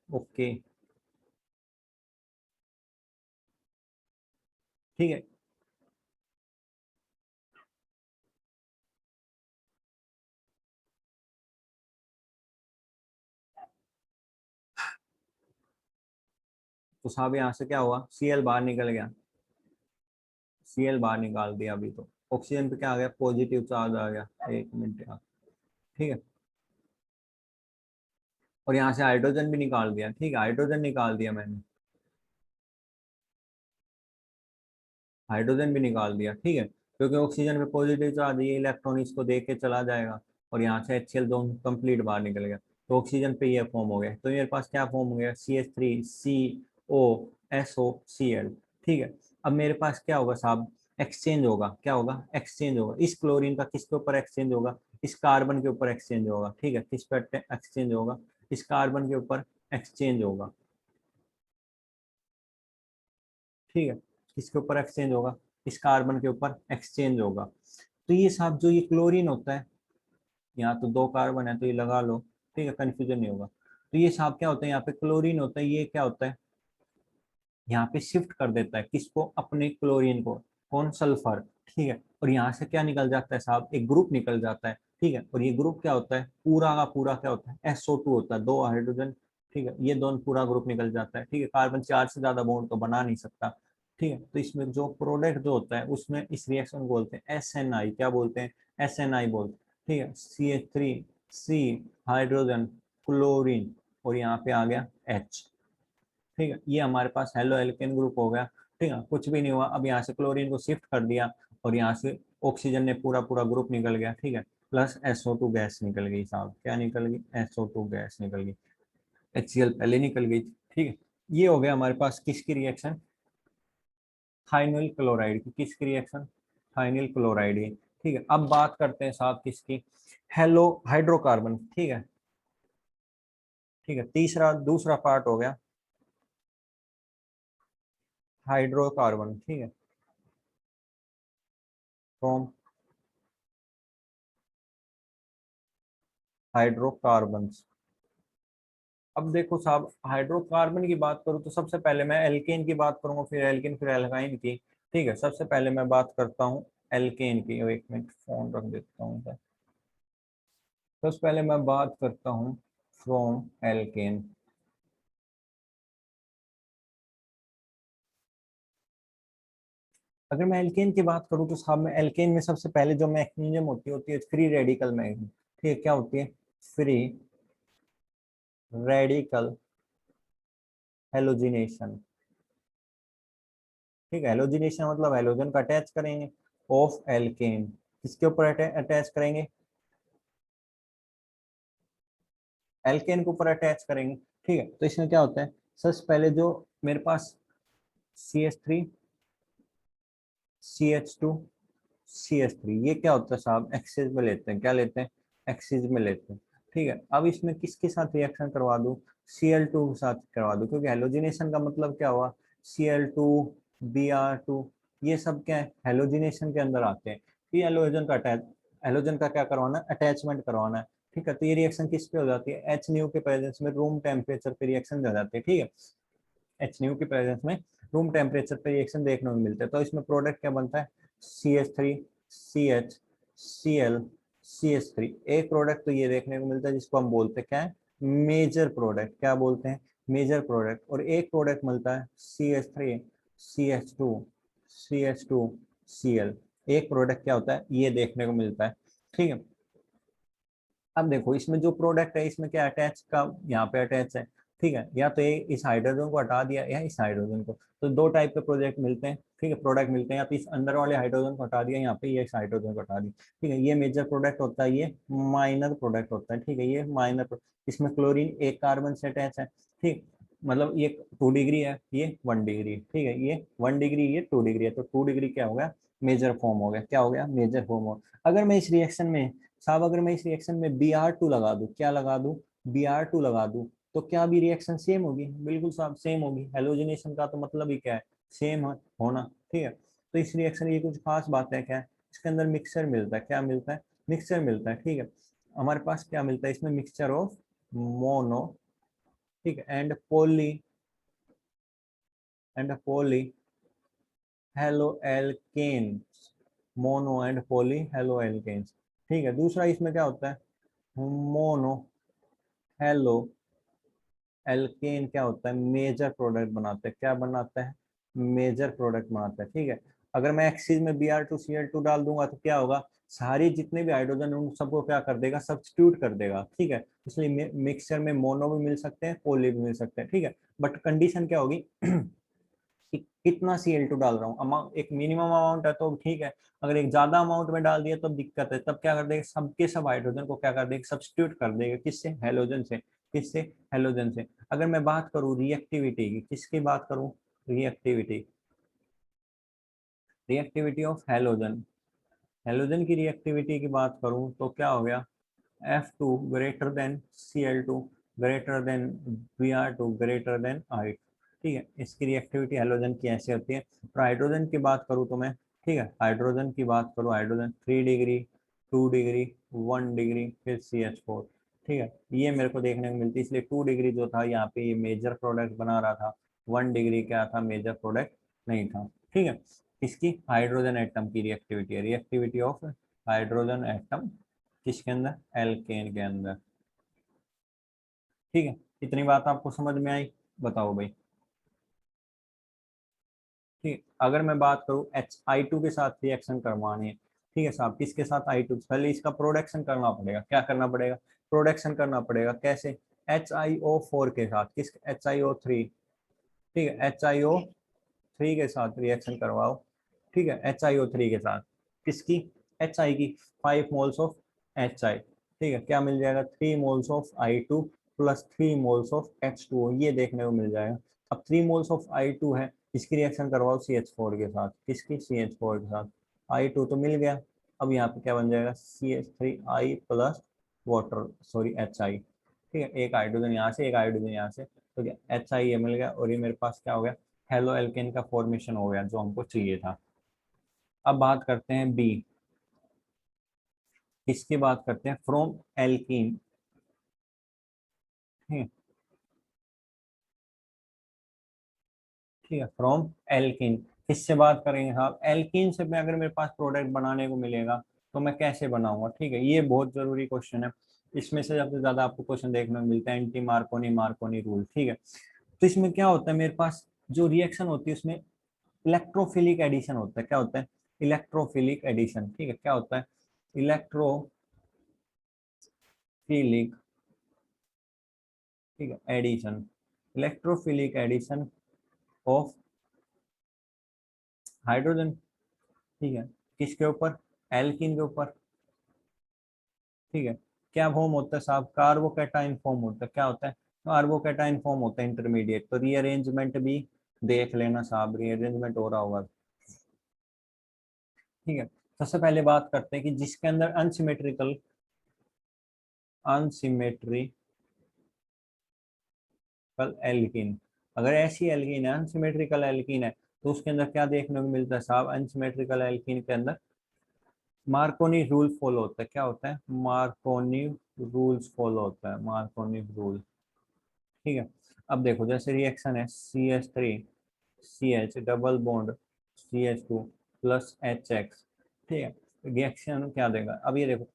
ओके। ठीक है, तो साहब यहाँ से क्या हुआ, Cl बाहर निकल गया, Cl बाहर निकाल दिया अभी तो। ऑक्सीजन पे क्या आ गया, पॉजिटिव चार्ज आ गया, एक मिनट यार। ठीक है, और यहाँ से हाइड्रोजन भी निकाल दिया। ठीक है, हाइड्रोजन निकाल दिया मैंने, हाइड्रोजन भी निकाल दिया। ठीक है, क्योंकि ऑक्सीजन पे पॉजिटिव चार्ज, ये इलेक्ट्रॉन इसको दे के चला जाएगा, और यहाँ से HCl दोनों कंप्लीट बाहर निकल गया, तो ऑक्सीजन पे ये फॉर्म हो गया। तो मेरे पास क्या फॉर्म हो गया, CH3COSOCl। ठीक है, अब मेरे पास क्या होगा साहब, एक्सचेंज होगा। क्या होगा, एक्सचेंज होगा, इस क्लोरीन का किसके ऊपर एक्सचेंज होगा, इस कार्बन के ऊपर एक्सचेंज होगा। ठीक है, किस पर एक्सचेंज होगा, इस कार्बन के ऊपर एक्सचेंज होगा। ठीक है, किसके ऊपर एक्सचेंज होगा, इस कार्बन के ऊपर एक्सचेंज होगा। तो ये साहब जो ये क्लोरीन होता है, यहाँ तो दो कार्बन है तो ये लगा लो। ठीक है, कंफ्यूजन नहीं होगा। तो ये साहब क्या होता है, यहाँ पे क्लोरीन होता है, ये क्या होता है, यहाँ पे शिफ्ट कर देता है किसको, अपने क्लोरीन को, कौन, सल्फर। ठीक है, और यहाँ से क्या निकल जाता है साहब, एक ग्रुप निकल जाता है। ठीक है, और ये ग्रुप क्या होता है, पूरा का पूरा क्या होता है, SO2 होता है, दो हाइड्रोजन। ठीक है, ये दोनों पूरा ग्रुप निकल जाता है। ठीक है, कार्बन चार से ज्यादा बॉन्ड तो बना नहीं सकता। ठीक है, तो इसमें जो प्रोडक्ट जो होता है, उसमें इस रिएक्शन को बोलते हैं SNI। क्या बोलते हैं, SNI बोलते हैं। ठीक है, CH3C हाइड्रोजन क्लोरीन, और यहाँ पे आ गया H। ठीक है, ये हमारे पास हेलो एल्केन ग्रुप हो गया। ठीक है, कुछ भी नहीं हुआ, अब यहाँ से क्लोरीन को शिफ्ट कर दिया, और यहाँ से ऑक्सीजन ने पूरा पूरा ग्रुप निकल गया। ठीक है, प्लस SO2 गैस निकल गई साहब, क्या निकल गई, SO2 गैस निकल गई, HCl पहले निकल गई, ठीक है। ये हो गया हमारे पास किसकी रिएक्शन, थाइनिल क्लोराइड की, किसकी रिएक्शन, थाइनिल क्लोराइड की, ठीक है। अब बात करते हैं साहब किसकी, हेलो हाइड्रोकार्बन, ठीक है, ठीक है। तीसरा दूसरा पार्ट हो गया हाइड्रोकार्बन, ठीक है, फ्रॉम हाइड्रोकार्बन। अब देखो साहब, हाइड्रोकार्बन की बात करूँ तो सबसे पहले मैं एल्केन की बात करूंगा, फिर एल्केन, फिर एल्काइन की, ठीक है। सबसे पहले मैं बात करता हूँ एल्केन की, एक मिनट फोन रख देता हूँ सर। सबसे पहले मैं बात करता हूँ फ्रॉम एल्केन। अगर मैं एल्केन की बात करूँ तो साहब, मैं एल्केन में सबसे पहले जो मैग्नीशियम होती है फ्री रेडिकल मैग्नीशियम, ठीक है, क्या होती है, फ्री रेडिकल हेलोजिनेशन, ठीक है। हेलोजिनेशन मतलब हेलोजन का अटैच करेंगे ऑफ एल्केन, किसके ऊपर अटैच करेंगे, एल्केन के ऊपर अटैच करेंगे, ठीक है। तो इसमें क्या होता है, सबसे पहले जो मेरे पास CH3 CH2 CH3, ये क्या होता है साहब, एक्सिस में लेते हैं, क्या लेते हैं, एक्सिस में लेते हैं, ठीक है। अब इसमें किसके साथ रिएक्शन करवा दूं, Cl2 के साथ करवा दूं, क्योंकि हेलोजिनेशन का मतलब क्या हुआ, Cl2 Br2, ये सब क्या है, हेलोजिनेशन के अंदर आते हैं। ये हेलोजन का अटैच, हेलोजन का क्या करवाना है, अटैचमेंट करवाना है, ठीक है। तो ये रिएक्शन किस पे हो जाती है, एच न्यू के प्रेजेंस में रूम टेम्परेचर पे रिएक्शन हो जाती है, ठीक है। एच न्यू की प्रेजेंस में रूम टेम्परेचर पे रिएक्शन देखने को मिलते हैं। तो इसमें प्रोडक्ट क्या बनता है, CH3 CH Cl CH3, एक प्रोडक्ट तो ये देखने को मिलता है जिसको हम बोलते हैं क्या है, मेजर प्रोडक्ट, क्या बोलते हैं, मेजर प्रोडक्ट। और एक प्रोडक्ट मिलता है CH3 CH2 CH2 Cl, एक प्रोडक्ट क्या होता है, ये देखने को मिलता है, ठीक है। अब देखो इसमें जो प्रोडक्ट है, इसमें क्या अटैच का, यहाँ पे अटैच है, ठीक है। या तो ये इस हाइड्रोजन को हटा दिया या इस हाइड्रोजन को, तो दो टाइप के प्रोजेक्ट मिलते हैं, ठीक है, प्रोडक्ट मिलते हैं। या तो इस अंदर वाले हाइड्रोजन को हटा दिया, यहाँ पे ये इस हाइड्रोजन को हटा दिया, ठीक है। ये मेजर प्रोडक्ट होता है, ये माइनर प्रोडक्ट होता है, ठीक है, ये माइनर। इसमें क्लोरीन एक कार्बन से अटैच है, ठीक, मतलब ये 2 डिग्री है, ये 1 डिग्री, ठीक है, ये 1 डिग्री, ये 2 डिग्री है, तो 2 डिग्री क्या हो गया, मेजर फॉर्म हो गया, क्या हो गया, मेजर फॉर्म हो। अगर मैं इस रिएक्शन में साहब, अगर मैं इस रिएक्शन में Br2 लगा दूं, क्या लगा दूं, Br2 लगा दूं, तो क्या भी रिएक्शन सेम होगी, बिल्कुल साहब सेम होगी। हेलोजिनेशन का तो मतलब ही क्या है, सेम होना, ठीक है। तो इस रिएक्शन की कुछ खास बात है क्या है, इसके अंदर मिक्सचर मिलता है, क्या मिलता है, मिक्सचर मिलता है, ठीक है। हमारे पास क्या मिलता है इसमें, मिक्सचर ऑफ मोनो, ठीक है, and poly halo alkenes, mono and poly halo alkenes, ठीक है। दूसरा इसमें क्या होता है, मोनो हेलो एल्केन क्या होता है, मेजर प्रोडक्ट बनाता है, क्या बनाता है, मेजर प्रोडक्ट बनाता है, ठीक है। अगर मैं एक्सिस में Br2Cl2 डाल दूंगा तो क्या होगा, सारी जितने भी हाइड्रोजन उन सबको क्या कर देगा, सब्स्टिट्यूट कर देगा, ठीक है। इसलिए मिक्सचर में मोनो भी मिल सकते हैं, पोली भी मिल सकते हैं, ठीक है। बट कंडीशन क्या होगी कि कितना Cl2 डाल रहा हूँ, अमाउंट एक मिनिमम अमाउंट है तो ठीक है। अगर एक ज्यादा अमाउंट में डाल दिया तब दिक्कत है, तब क्या कर देगा, सबके सब हाइड्रोजन को क्या कर देगा, सब्स्टिट्यूट कर देगा, किससे, हेलोजन से, किससे, हेलोजन से। अगर मैं बात करूँ रिएक्टिविटी की, किसकी बात करूँ, reactivity, reactivity of halogen, halogen की रिएक्टिविटी की बात करूँ तो क्या हो गया, F2 greater than Cl2 greater than Br2 greater than I, ठीक है। इसकी रिएक्टिविटी हेलोजन की ऐसे होती है। और हाइड्रोजन की बात करूँ तो मैं, ठीक है, हाइड्रोजन की बात करूँ, हाइड्रोजन 3 डिग्री 2 डिग्री 1 डिग्री फिर CH4, ठीक है, ये मेरे को देखने को मिलती है। इसलिए 2 डिग्री जो था यहाँ पे ये मेजर प्रोडक्ट बना रहा था, 1 डिग्री क्या था, मेजर प्रोडक्ट नहीं था, ठीक है। इसकी हाइड्रोजन एटम की रिएक्टिविटी है, रिएक्टिविटी ऑफ हाइड्रोजन एटम किसके अंदर, एल्केन के अंदर, ठीक है। इतनी बात आपको समझ में आई, बताओ भाई, ठीक है। अगर मैं बात करूँ HI2 के साथ रिएक्शन करवानी है, ठीक है साहब, किसके साथ, I2, पहले इसका प्रोडक्शन करना पड़ेगा, क्या करना पड़ेगा, प्रोडक्शन करना पड़ेगा, कैसे, HiO4 के साथ, किस, HiO3, ठीक है, HiO3 के साथ रिएक्शन करवाओ, ठीक है, HiO3 के साथ, किसकी, HI की 5 मोल्स ऑफ HI, ठीक है, क्या मिल जाएगा 3 moles of I2 plus 3 moles of H2O, ये देखने को मिल जाएगा। अब 3 मोल्स ऑफ I2 है, इसकी रिएक्शन करवाओ CH4 के साथ, किसकी, CH4 के साथ, I2 तो मिल गया। अब यहाँ पे क्या बन जाएगा CH3I plus water, sorry HI, ठीक है, एक हाइड्रोजन यहाँ से, एक हाइड्रोजन यहाँ से, तो क्या HI ये मिल गया, और ये मेरे पास क्या हो गया, हेलो एल्केन का फॉर्मेशन हो गया जो हमको चाहिए था। अब बात करते हैं बी, इसकी बात करते हैं फ्रॉम एल्कीन, ठीक है, फ्रॉम एल्कीन, किससे बात करेंगे साहब, एल्कीन से मैं अगर मेरे पास प्रोडक्ट बनाने को मिलेगा तो मैं कैसे बनाऊंगा, ठीक है, ये बहुत जरूरी क्वेश्चन है। इसमें से सबसे ज्यादा आपको क्वेश्चन देखने को मिलता है एंटी मार्कोनी मार्कोनी रूल, ठीक है। तो इसमें क्या होता है, मेरे पास जो रिएक्शन होती है उसमें इलेक्ट्रोफिलिक एडिशन होता है, क्या होता है, इलेक्ट्रोफिलिक एडिशन, ठीक है, क्या होता है, इलेक्ट्रोफिलिक, ठीक है, addition, electrophilic addition of hydrogen, ठीक है, किसके ऊपर, एल्कीन के ऊपर, ठीक है, क्या फॉर्म होता है साहब, कार्बोकैटाइन फॉर्म होता है, क्या होता है, कार्बोकैटाइन फॉर्म होता है इंटरमीडिएट, तो रीअरेंजमेंट भी देख लेना साहब, रीअरेंजमेंट हो रहा होगा, ठीक है। सबसे पहले बात करते हैं कि जिसके अंदर अनसिमेट्रिकल, अनसिमेट्रिकल एल्कीन, अगर ऐसी एल्कीन है, अनसिमेट्रिकल एल्कीन है, तो उसके अंदर क्या देखने को मिलता है साहब, अनसिमेट्रिकल एल्कीन के अंदर मार्कोनी रूल फॉलो होता है, क्या होता है, मार्कोनी रूल्स फॉलो होता है, मार्कोनी रूल, ठीक है। अब देखो जैसे रिएक्शन है CH3CH double bond CH2 plus HX, ठीक है, रिएक्शन क्या देगा, अब ये देखो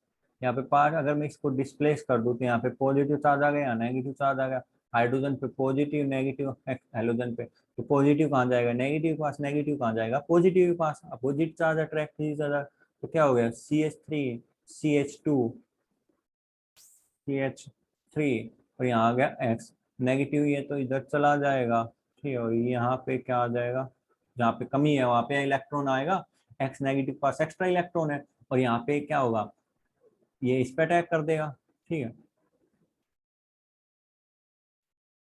यहाँ पे पार्ट, अगर मैं इसको डिस्प्लेस कर दूं तो यहाँ पे पॉजिटिव चार्ज आ गया या नेगेटिव चार्ज आ गया, हाइड्रोजन पे पॉजिटिव, नेगेटिव हेलोजन पे, तो पॉजिटिव कहाँ जाएगा, नेगेटिव के पास, नेगेटिव कहाँ जाएगा, पॉजिटिव के पास, अपोजिट चार्ज अट्रैक्ट चार्ज, तो क्या हो गया CH3 और यहाँ आ गया X, नेगेटिव ये तो इधर चला जाएगा, ठीक है, और यहाँ पे क्या आ जाएगा, जहाँ पे कमी है वहां पे इलेक्ट्रॉन आएगा, X नेगेटिव पास एक्स्ट्रा इलेक्ट्रॉन है, और यहाँ पे क्या होगा, ये इस पे अटैक कर देगा, ठीक है,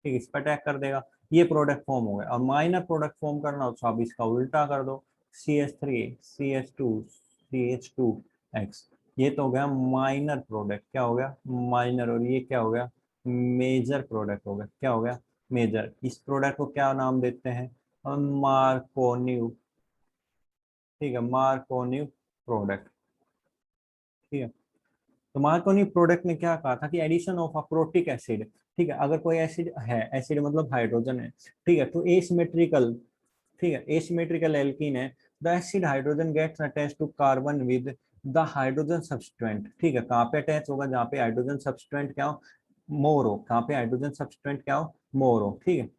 ठीक, इस पे अटैक कर देगा, ये प्रोडक्ट फॉर्म हो गया। और माइनर प्रोडक्ट फॉर्म करना हो तो आप इसका उल्टा कर दो, CH3 CH2 CH2X, ये तो हो गया माइनर प्रोडक्ट, क्या हो गया, माइनर, और ये क्या हो गया, मेजर प्रोडक्ट हो गया, क्या हो गया, मेजर। इस प्रोडक्ट को क्या नाम देते हैं, मार्कोनिव, ठीक है, मार्कोनिव प्रोडक्ट, ठीक है। तो मार्कोनी प्रोडक्ट ने क्या कहा था कि एडिशन ऑफ अप्रोटिक एसिड, ठीक है, अगर कोई एसिड है, एसिड मतलब हाइड्रोजन है, ठीक है, तो एसिमेट्रिकल, ठीक है, एसिमेट्रिकल एल्कीन है, the acid hydrogen gets attach to carbon with the hydrogen substituent, ठीक है, कहाँ पे अटैच होगा, जहाँ पे हाइड्रोजन सब्सटेंट क्या हो, मोर हो, कहाँ पे हाइड्रोजन सब्सटेंट क्या हो, मोर हो, ठीक है।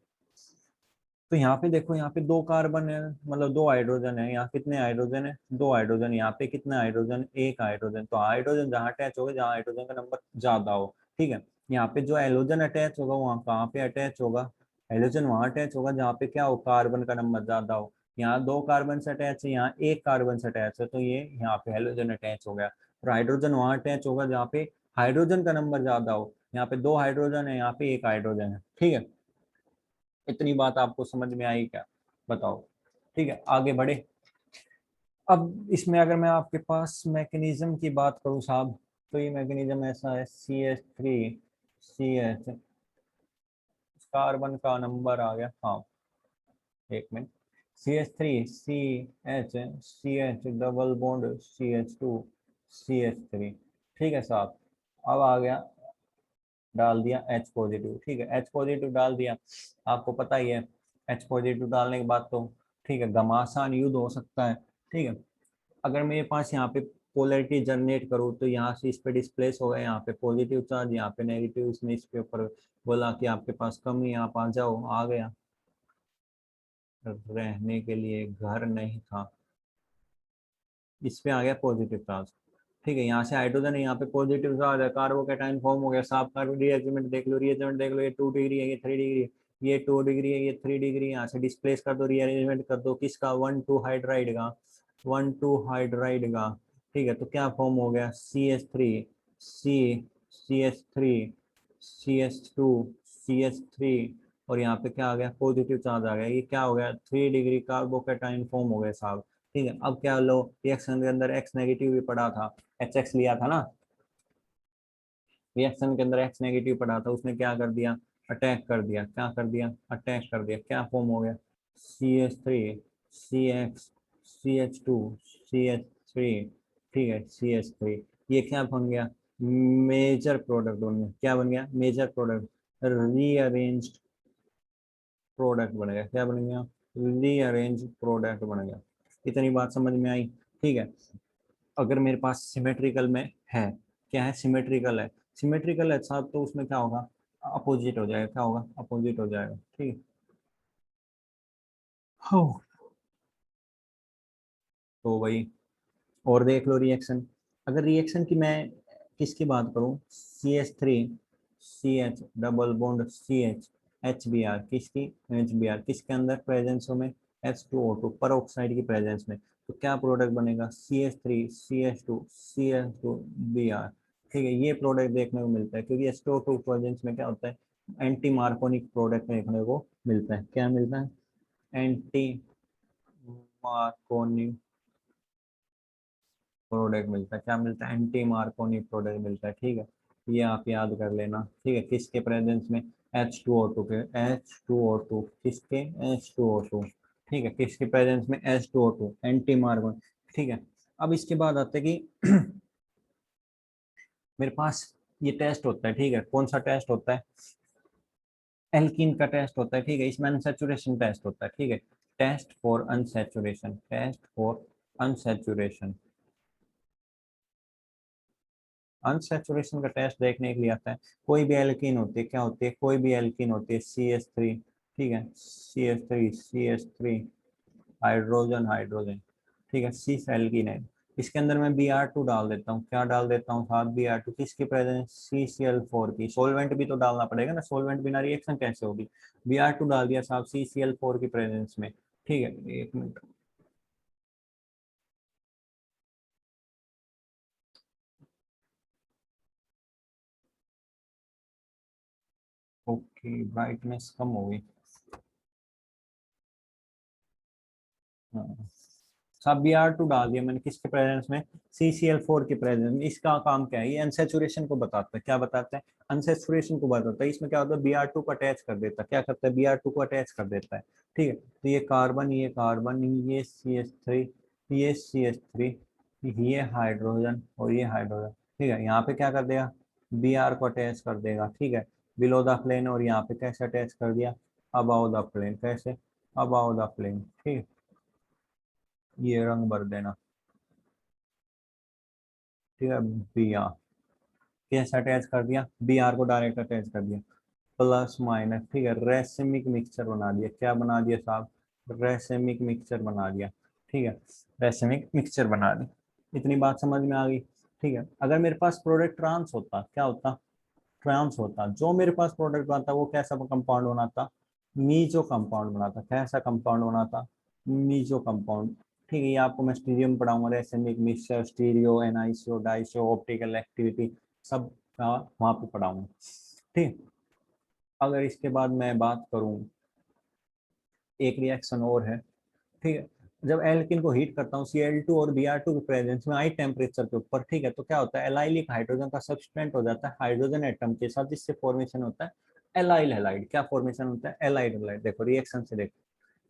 तो यहाँ पे देखो, यहाँ पे दो कार्बन है, मतलब दो हाइड्रोजन है, यहाँ कितने हाइड्रोजन है, दो हाइड्रोजन, यहाँ पे कितना हाइड्रोजन, एक हाइड्रोजन, तो हाइड्रोजन जहाँ अटैच होगा जहाँ हाइड्रोजन का नंबर ज्यादा हो, ठीक है। यहाँ पे जो हेलोजन अटैच होगा वहाँ कहाँ पे अटैच होगा, हेलोजन वहाँ अटैच होगा जहाँ पे क्या हो, कार्बन का नंबर ज्यादा हो, यहाँ दो कार्बन से अटैच है, यहाँ एक कार्बन से अटैच है, तो ये यहाँ पे हेलोजन अटैच हो गया, और हाइड्रोजन वहाँ अटैच होगा जहाँ पे हाइड्रोजन का नंबर ज्यादा हो, यहाँ पे दो हाइड्रोजन है, यहाँ पे एक हाइड्रोजन है, ठीक है। इतनी बात आपको समझ में आई क्या, बताओ, ठीक है, आगे बढ़े। अब इसमें अगर मैं आपके पास मैकेनिज्म की बात करूं साहब, तो ये मैकेनिज्म ऐसा है, CH3CH, कार्बन का नंबर आ गया, हाँ एक minute, CH3CH double bond CH2CH3, ठीक है साहब। अब आ गया, डाल दिया H पॉजिटिव, ठीक है, H पॉजिटिव डाल दिया, आपको पता ही है H पॉजिटिव डालने के बाद तो, ठीक है, घमासान युद्ध हो सकता है, ठीक है। अगर मेरे पास यहाँ पे पोलैरिटी जनरेट करूँ तो यहाँ से इस पे डिस्प्लेस हो गया, यहाँ पे पॉजिटिव चार्ज, यहाँ पे नेगेटिव, इसने इसके ऊपर बोला कि आपके पास कम है, आप आ जाओ, आ गया, रहने के लिए घर नहीं था, इस पे आ गया पॉजिटिव चार्ज, ठीक है, यहाँ से हाइड्रोजन है, यहाँ पे पॉजिटिव चार्ज है, कार्बोकैटाइन फॉर्म हो गया, साफ कार्बन रीअरेंजमेंट देख लो, रीअरेंजमेंट देख लो, ये 2 डिग्री है, ये 3 डिग्री है, ये 2 डिग्री है, ये 3 डिग्री, यहाँ से डिस्प्लेस कर दो, रीअरेंजमेंट कर दो, किसका, 1,2 हाइड्राइड का, 1,2 हाइड्राइड का, ठीक है, तो क्या फॉर्म हो गया, CH3 CH3, CH2, CH3, और यहाँ पे क्या आ गया, पॉजिटिव चार्ज आ गया। ये क्या हो गया, 3 डिग्री कार्बोकेटाइन फॉर्म हो गए साहब। ठीक है, अब क्या लो, रिएक्शन के अंदर X नेगेटिव भी पड़ा था, HX लिया था ना, रिएक्शन के अंदर X नेगेटिव पड़ा था, उसने क्या कर दिया, अटैक कर दिया। क्या कर दिया, अटैक कर दिया। क्या फॉर्म हो गया, CH3, CX, CH2, CH3, ठीक है, CH3। ये क्या बन गया, मेजर प्रोडक्ट बन गया। क्या बन गया, मेजर प्रोडक्ट, रीअरेंज्ड प्रोडक्ट बन गया। क्या बन गया, रीअरेंज प्रोडक्ट बन गया। इतनी बात समझ में आई। ठीक है, अगर मेरे पास सिमेट्रिकल में है, क्या है, सिमेट्रिकल है, सिमेट्रिकल है साहब, तो उसमें क्या होगा, अपोजिट हो जाएगा। क्या होगा, अपोजिट हो जाएगा। ठीक है, हाँ, तो वही। और देख लो रिएक्शन, अगर रिएक्शन की मैं किसकी बात करूं, CH3, CH double bond CH, HBr, किसकी, HBr किसके अंदर प्रेजेंस में, H2O2 पर ऑक्साइड की प्रेजेंस में, तो क्या प्रोडक्ट बनेगा, CH3, CH2, CH2Br। ठीक है, ये प्रोडक्ट देखने को मिलता है, क्योंकि H2O2 प्रेजेंस में क्या होता है, एंटी मार्कोनिक प्रोडक्ट देखने को मिलता है। क्या मिलता है, एंटी मार्कोनिक प्रोडक्ट मिलता है। क्या मिलता है, एंटी मार्कोनी प्रोडक्ट मिलता है। ठीक है, ये आप याद कर लेना। ठीक है, किसके प्रेजेंस में, H2O2 के, H2O2 किसके, H2O2। ठीक है, किसके प्रेजेंस में, H2O2, एंटी मार्कोनी। ठीक है, अब इसके बाद आते हैं कि मेरे पास ये टेस्ट होता है। ठीक है, कौन सा टेस्ट होता है, एल्कीन का टेस्ट होता है। ठीक है, इसमें अनसेचुरेशन टेस्ट होता है। ठीक है, test for unsaturation, test for unsaturation, unsaturation का टेस्ट देखने के लिए आता है। कोई भी एल्कीन होती है, क्या होती है, कोई भी एल्कीन होती है, CH3, ठीक है, CH3 हाइड्रोजन, हाइड्रोजन, ठीक है, सी एल्कीन है। इसके अंदर मैं Br2 डाल देता हूँ। क्या डाल देता हूँ साथ, Br2 किसकी प्रेजेंस, CCl4 की। सोलवेंट भी तो डालना पड़ेगा ना, सोलवेंट बिना रिएक्शन कैसे होगी। Br2 डाल दिया साहब CCl4 की प्रेजेंस में। ठीक है, एक मिनट, ओके, ब्राइटनेस कम हो गई। हाँ, सब Br2 डाल दिया मैंने, किसके प्रेजेंस में, CCl4 के प्रेजेंस में। इसका काम क्या है, ये अनसेचुरेशन को बताता है। क्या बताता है, अनसेचुरेशन को बताता है। इसमें क्या होता है, Br2 को अटैच कर देता है। क्या करता है, Br2 को अटैच कर देता है। ठीक है, तो ये कार्बन, ये कार्बन, ये CH3, ये CH3, ये हाइड्रोजन और ये हाइड्रोजन। ठीक है, यहाँ पे क्या कर देगा, Br को अटैच कर देगा। ठीक है, बिलो द प्लेन, और यहाँ पे कैसे अटैच कर दिया, अबाउ द प्लेन। कैसे, अबाउ द प्लेन। ठीक है, ये रंग भर देना। ठीक है, बी आर कैसे अटैच कर दिया, Br को डायरेक्ट अटैच कर दिया, प्लस माइनस। ठीक है, रेसिमिक मिक्सचर बना दिया। क्या बना दिया साहब, रेसिमिक मिक्सचर बना दिया। ठीक है, रेसिमिक मिक्सचर बना दी। इतनी बात समझ में आ गई। ठीक है, अगर मेरे पास प्रोडक्ट ट्रांस होता, क्या होता, ट्रांस होता, जो मेरे पास प्रोडक्ट बनता वो कैसा कंपाउंड बनाता, मीजो कंपाउंड बनाता। कैसा कंपाउंड बनाता, मीजो कंपाउंड। ठीक है, ये आपको मैं स्टीरियो में पढ़ाऊंगा, racemic mixture, stereo, NICO, Daiso, optical activity, सब का वहां पे पढ़ाऊंगा। ठीक, अगर इसके बाद मैं बात करूं, एक रिएक्शन और है। ठीक है, जब एल्किन को हीट करता हूँ Cl2 और Br2 के प्रेजेंस में हाई टेम्परेचर के ऊपर, ठीक है, तो क्या होता है, एलाइलिक हाइड्रोजन का सब्सटेंट हो जाता है हाइड्रोजन एटम के साथ, जिससे फॉर्मेशन होता है एलाइल हैलाइड। क्या फॉर्मेशन होता है, एलाइड हैलाइड। देखो रिएक्शन से देखो,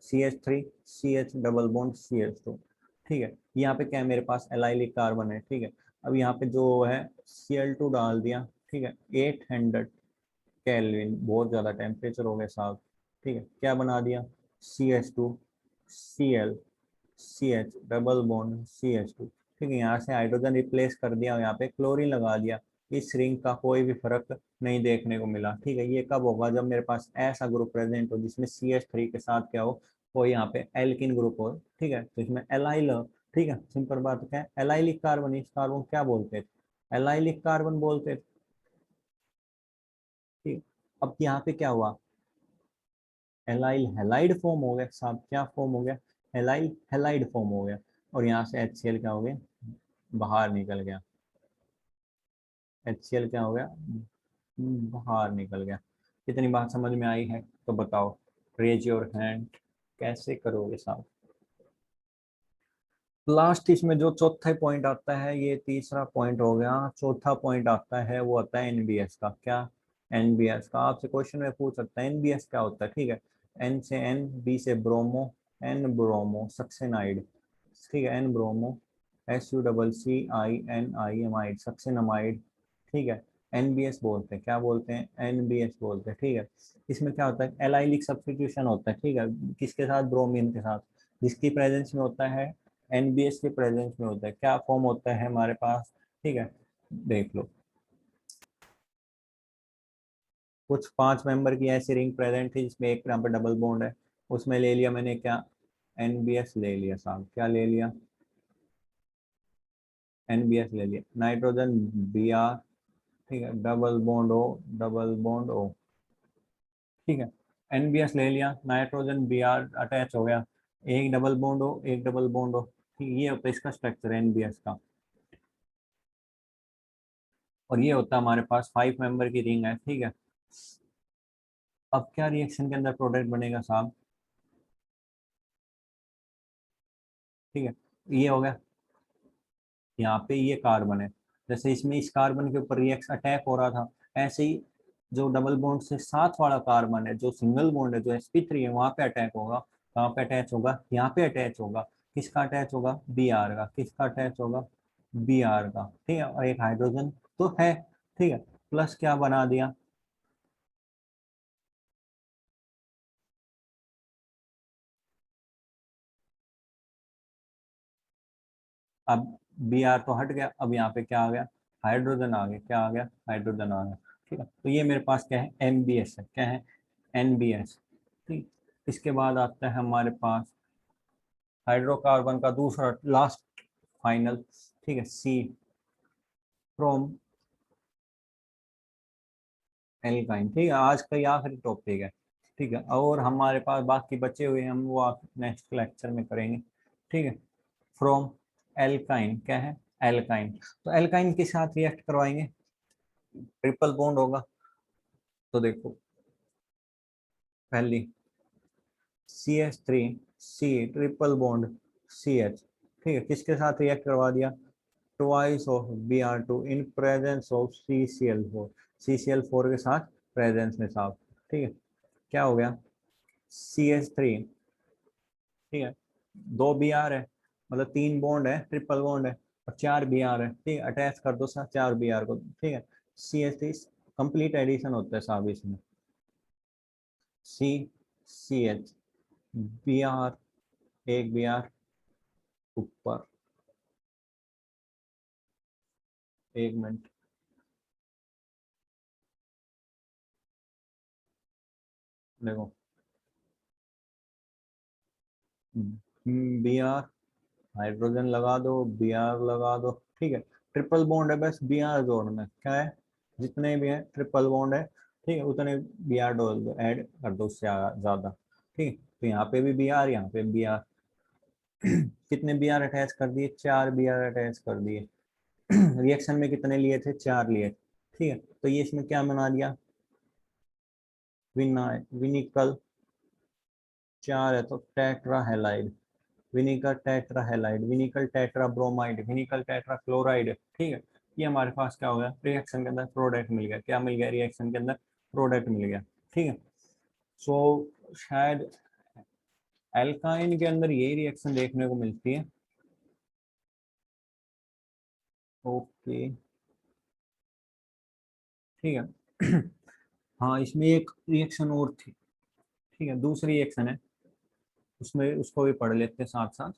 CH3, CH double bond CH2। ठीक है, यहाँ पे क्या है, मेरे पास एलाइलिक कार्बन है। ठीक है, अब यहाँ पे जो है Cl2 डाल दिया। ठीक है, 800 केल्विन, बहुत ज्यादा टेम्परेचर हो गया साहब। ठीक है, क्या बना दिया, CH2, Cl, CH double bond CH2। ठीक है, यहाँ से हाइड्रोजन रिप्लेस कर दिया, यहाँ पे क्लोरीन लगा दिया। इस रिंग का कोई भी फर्क नहीं देखने को मिला। ठीक है, ये कब होगा, जब मेरे पास ऐसा ग्रुप प्रेजेंट हो जिसमें CH3 के साथ क्या हो, वो यहाँ पे एल्किन ग्रुप हो। ठीक है, तो इसमें एलाइल हो। ठीक है, सिंपल बात क्या है, एलाइलिक कार्बन, इस कार्बन क्या बोलते थे, एलाइलिक कार्बन बोलते थे। ठीक, अब यहाँ पे क्या हुआ, एलाइल हैलाइड फॉर्म हो गया साहब। क्या फॉर्म हो गया, एलाइल हैलाइड फॉर्म हो गया, और यहाँ से HCl क्या हो गया, बाहर निकल गया। HCl क्या हो गया, बाहर निकल गया। कितनी बात समझ में आई है तो बताओ, रेज योर हैंड। कैसे करोगे साहब। लास्ट इसमें जो चौथा पॉइंट आता है, ये तीसरा पॉइंट हो गया, चौथा पॉइंट आता है वो आता है एनबीएस का। क्या, एनबीएस का आपसे क्वेश्चन में पूछ सकता है एनबीएस क्या होता है। ठीक है, एन से एन, बी से ब्रोमो, एन ब्रोमो सक्सेनाइड। ठीक है, एन ब्रोमो, SUCCINIAMID सक्सेनामाइड। ठीक है, एनबीएस बोलते हैं, क्या बोलते हैं, एनबीएस बोलते हैं। ठीक है, इसमें क्या होता है, एलाइलिक सब्स्टिट्यूशन होता है। ठीक है, किसके साथ, ब्रोमीन के साथ, जिसकी प्रेजेंस में होता है, एनबीएस के प्रेजेंस में होता है। क्या फॉर्म होता है हमारे पास। ठीक है, देख लो, कुछ 5 मेंबर की ऐसी रिंग प्रेजेंट थी जिसमें एक यहाँ पे डबल बॉन्ड है, उसमें ले लिया मैंने क्या, एनबीएस ले लिया साहब। क्या ले लिया, एनबीएस ले लिया। नाइट्रोजन Br, ठीक है, double bond O, double bond O। ठीक है, एनबीएस ले लिया, नाइट्रोजन Br अटैच हो गया, एक डबल बॉन्ड O, एक डबल बॉन्ड O। ठीक, ये होता है इसका स्ट्रक्चर एनबीएस का। और ये होता है हमारे पास 5 मेंबर की रिंग है। ठीक है, अब क्या रिएक्शन के अंदर प्रोडक्ट बनेगा साहब। ठीक है, ये हो गया, यहाँ पे ये कार्बन है, जैसे इसमें इस कार्बन के ऊपर रिएक्शन अटैक हो रहा था, ऐसे ही जो डबल बॉन्ड से साथ वाला कार्बन है, जो सिंगल बॉन्ड है, जो sp3 है, वहां पे अटैक होगा। कहाँ पे अटैच होगा, यहाँ पे अटैच होगा। किसका अटैच होगा, Br का। किसका अटैच होगा, Br का। ठीक है, और एक हाइड्रोजन तो है। ठीक है, प्लस क्या बना दिया, अब Br तो हट गया, अब यहाँ पे क्या आ गया, हाइड्रोजन आ गया। क्या आ गया, हाइड्रोजन आ गया। ठीक है, तो ये मेरे पास क्या है, एनबीएस है। क्या है, एनबीएस। ठीक, इसके बाद आता है हमारे पास हाइड्रोकार्बन का दूसरा लास्ट फाइनल। ठीक है, सी फ्रॉम एल्काइन। ठीक है, आज का ये आखिरी टॉपिक है। ठीक है, और हमारे पास बाकी बचे हुए हैं, हम वो नेक्स्ट लेक्चर में करेंगे। ठीक है, फ्रॉम एल्काइन। क्या है, एल्काइन। तो एल्काइन के साथ रिएक्ट करवाएंगे, ट्रिपल बॉन्ड होगा। तो देखो, पहली CH3 C triple bond CH। ठीक है, किसके साथ रिएक्ट करवा दिया, twice of Br2 in presence of CCl4 के साथ प्रेजेंस में साहब। ठीक है, क्या हो गया, CH3। ठीक है, 2 Br है, मतलब 3 बॉन्ड है, ट्रिपल बॉन्ड है, और 4 Br है। ठीक है, अटैच कर दो साथ 4 Br को। ठीक है, CH3 कंप्लीट एडिशन होता है साहब इसमें। CH Br, एक Br ऊपर, एक मिनट, देखो, Br, हाइड्रोजन लगा दो, Br लगा दो। ठीक है, ट्रिपल बॉन्ड है बस Br जोड़ना है। क्या है, जितने भी है ट्रिपल बॉन्ड है, ठीक है, उतने Br डोल दो, ऐड कर दो उससे ज्यादा। ठीक है, तो यहाँ पे भी Br, यहाँ पे Br। कितने Br अटैच कर दिए, 4 Br अटैच कर दिए। रिएक्शन में कितने लिए थे, 4 लिए। ठीक है, तो ये इसमें क्या बना दिया, विनिकल, 4 है तो tetra halide, विनिकल tetra halide, विनिकल tetra bromide, विनिकल tetra chloride. ठीक है, ये हमारे पास क्या हो गया, रिएक्शन के अंदर प्रोडक्ट मिल गया। क्या मिल गया, रिएक्शन के अंदर प्रोडक्ट मिल गया। ठीक है, सो शायद एल्काइन के अंदर यही रिएक्शन देखने को मिलती है। ओके, ठीक है। हाँ, इसमें एक रिएक्शन और थी। ठीक है, दूसरी रिएक्शन है, उसमें उसको भी पढ़ लेते हैं साथ साथ,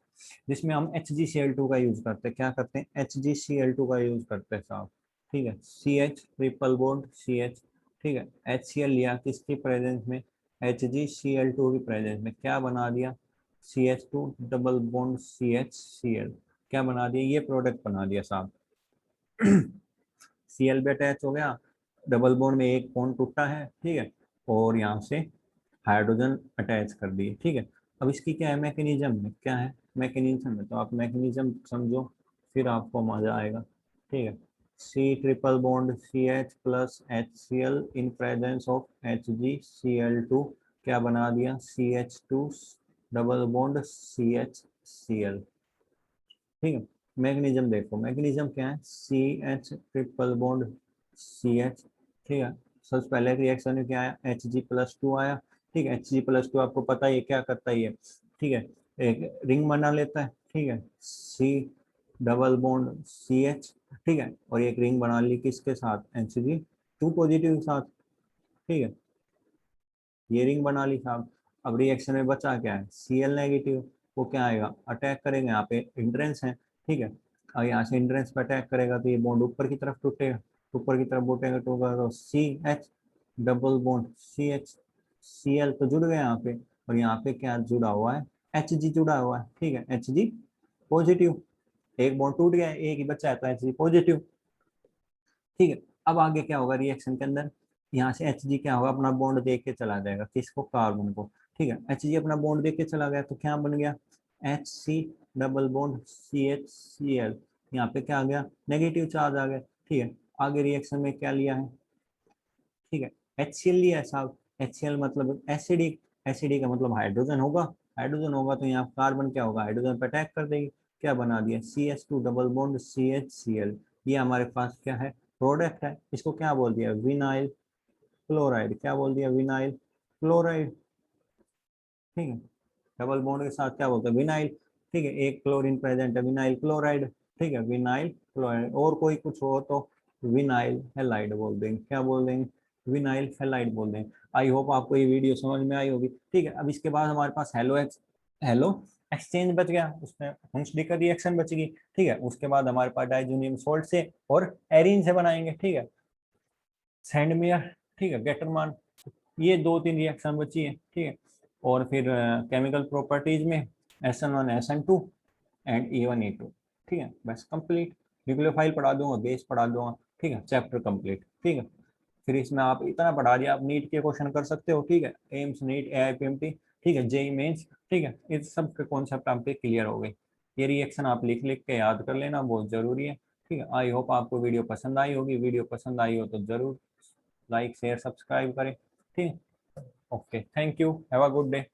जिसमें हम HgCl2 का यूज करते हैं। क्या करते हैं, HgCl2 का यूज करते हैं साहब। ठीक है, CH ट्रिपल बॉन्ड CH। ठीक है, HCl लिया किसकी प्रेजेंस में, HgCl2 की प्रेजेंस में। क्या बना दिया, CH2 डबल बॉन्ड CHCl। क्या बना दिया, ये प्रोडक्ट बना दिया साहब। Cl भी अटैच हो गया, डबल बॉन्ड में एक बॉन्ड टूटा है। ठीक है, और यहाँ से हाइड्रोजन अटैच कर दिए। ठीक है, अब इसकी क्या है, मैकेनिज्म है। क्या है, मैकेनिज्म है, तो आप मैकेनिज्म समझो, फिर आपको मजा आएगा। ठीक है, C triple bond CH plus HCl in presence of HgCl2 क्या बना दिया, CH2 डबल बॉन्ड CHCl। ठीक है, मैग्नीशियम देखो, मैग्नीशियम क्या है, CH ट्रिपल बॉन्ड CH। ठीक है, सबसे पहले रिएक्शन में क्या आया, Hg+2 आया। ठीक है, Hg+2 आपको पता ही है क्या करता है ये, ठीक है, एक रिंग बना लेता है। ठीक है, C डबल बॉन्ड CH। ठीक है, और एक रिंग बना ली किसके साथ, Hg2 पॉजिटिव के साथ। ठीक है, ये रिंग बना ली साहब। अब रिएक्शन में बचा क्या है, Cl नेगेटिव, वो क्या आएगा, अटैक करेंगे, यहाँ पे इंट्रेंस है। ठीक है, और यहाँ से इंट्रेंस पे अटैक करेगा तो ये बॉन्ड ऊपर की तरफ टूटेगा, ऊपर की तरफ टूटेगा तो CH double bond CH, Cl तो जुड़ गया यहाँ पे, और यहाँ पे क्या जुड़ा हुआ है, Hg जुड़ा हुआ है। ठीक है, Hg पॉजिटिव, एक बॉन्ड टूट गया, एक ही बचा है तो Hg पॉजिटिव। ठीक है, अब आगे क्या होगा रिएक्शन के अंदर, यहाँ से Hg क्या होगा, अपना बॉन्ड देख के चला जाएगा, किसको, कार्बन को। ठीक है, Hg अपना बॉन्ड देख के चला गया तो क्या बन गया, HC डबल बॉन्ड CHCl। यहाँ पे क्या आ गया, नेगेटिव चार्ज आ गया। ठीक है, आगे रिएक्शन में क्या लिया है, ठीक है, HCl लिया है साहब। HCl मतलब एसिडिक, एसिडिक का मतलब हाइड्रोजन होगा, हाइड्रोजन होगा तो यहाँ कार्बन क्या होगा, हाइड्रोजन पे अटैक कर देगी, क्या बना दिया, CH2 डबल बॉन्ड CHCl। ये हमारे पास क्या है, प्रोडक्ट है, इसको क्या बोल दिया, विनाइल क्लोराइड। क्या बोल दिया, विनाइल क्लोराइड। ठीक है, डबल बॉन्ड के साथ क्या बोलते हैं, विनाइल। ठीक है, एक क्लोरीन प्रेजेंट है, विनाइल क्लोराइड। ठीक है, विनाइल क्लोराइड, और कोई कुछ हो तो विनाइल हेलाइड बोल देंगे, क्या बोल देंगे, विनाइल हेलाइड बोल देंगे। आई होप आपको ये वीडियो समझ में आई होगी। ठीक है, अब इसके बाद हमारे पास हेलो एक्सचेंज बच गया, उसमें हुंसडी का रिएक्शन बच गई। ठीक है, उसके बाद हमारे पास डाइजोनियम सॉल्ट से और एरीन से बनाएंगे। ठीक है, सैंडमेयर, ठीक है, गेटरमान, ये दो तीन रिएक्शन बची है। ठीक है, और फिर केमिकल प्रॉपर्टीज में SN1 SN2 and E1 E2। ठीक है, बस कंप्लीट, न्यूक्लियोफाइल पढ़ा दूंगा, बेस पढ़ा दूंगा। ठीक है, चैप्टर कंप्लीट। ठीक है, फिर इसमें आप इतना पढ़ा दिया, आप नीट के क्वेश्चन कर सकते हो। ठीक है, एम्स नीट AIPMT, ठीक है, जेई मेंस। ठीक है, इस सब के कॉन्सेप्ट आप पे क्लियर हो गए। ये रिएक्शन आप लिख लिख के याद कर लेना, बहुत जरूरी है। ठीक है, आई होप आपको वीडियो पसंद आई होगी, वीडियो पसंद आई हो तो जरूर लाइक शेयर सब्सक्राइब करें। ठीक है, okay, thank you, have a good day.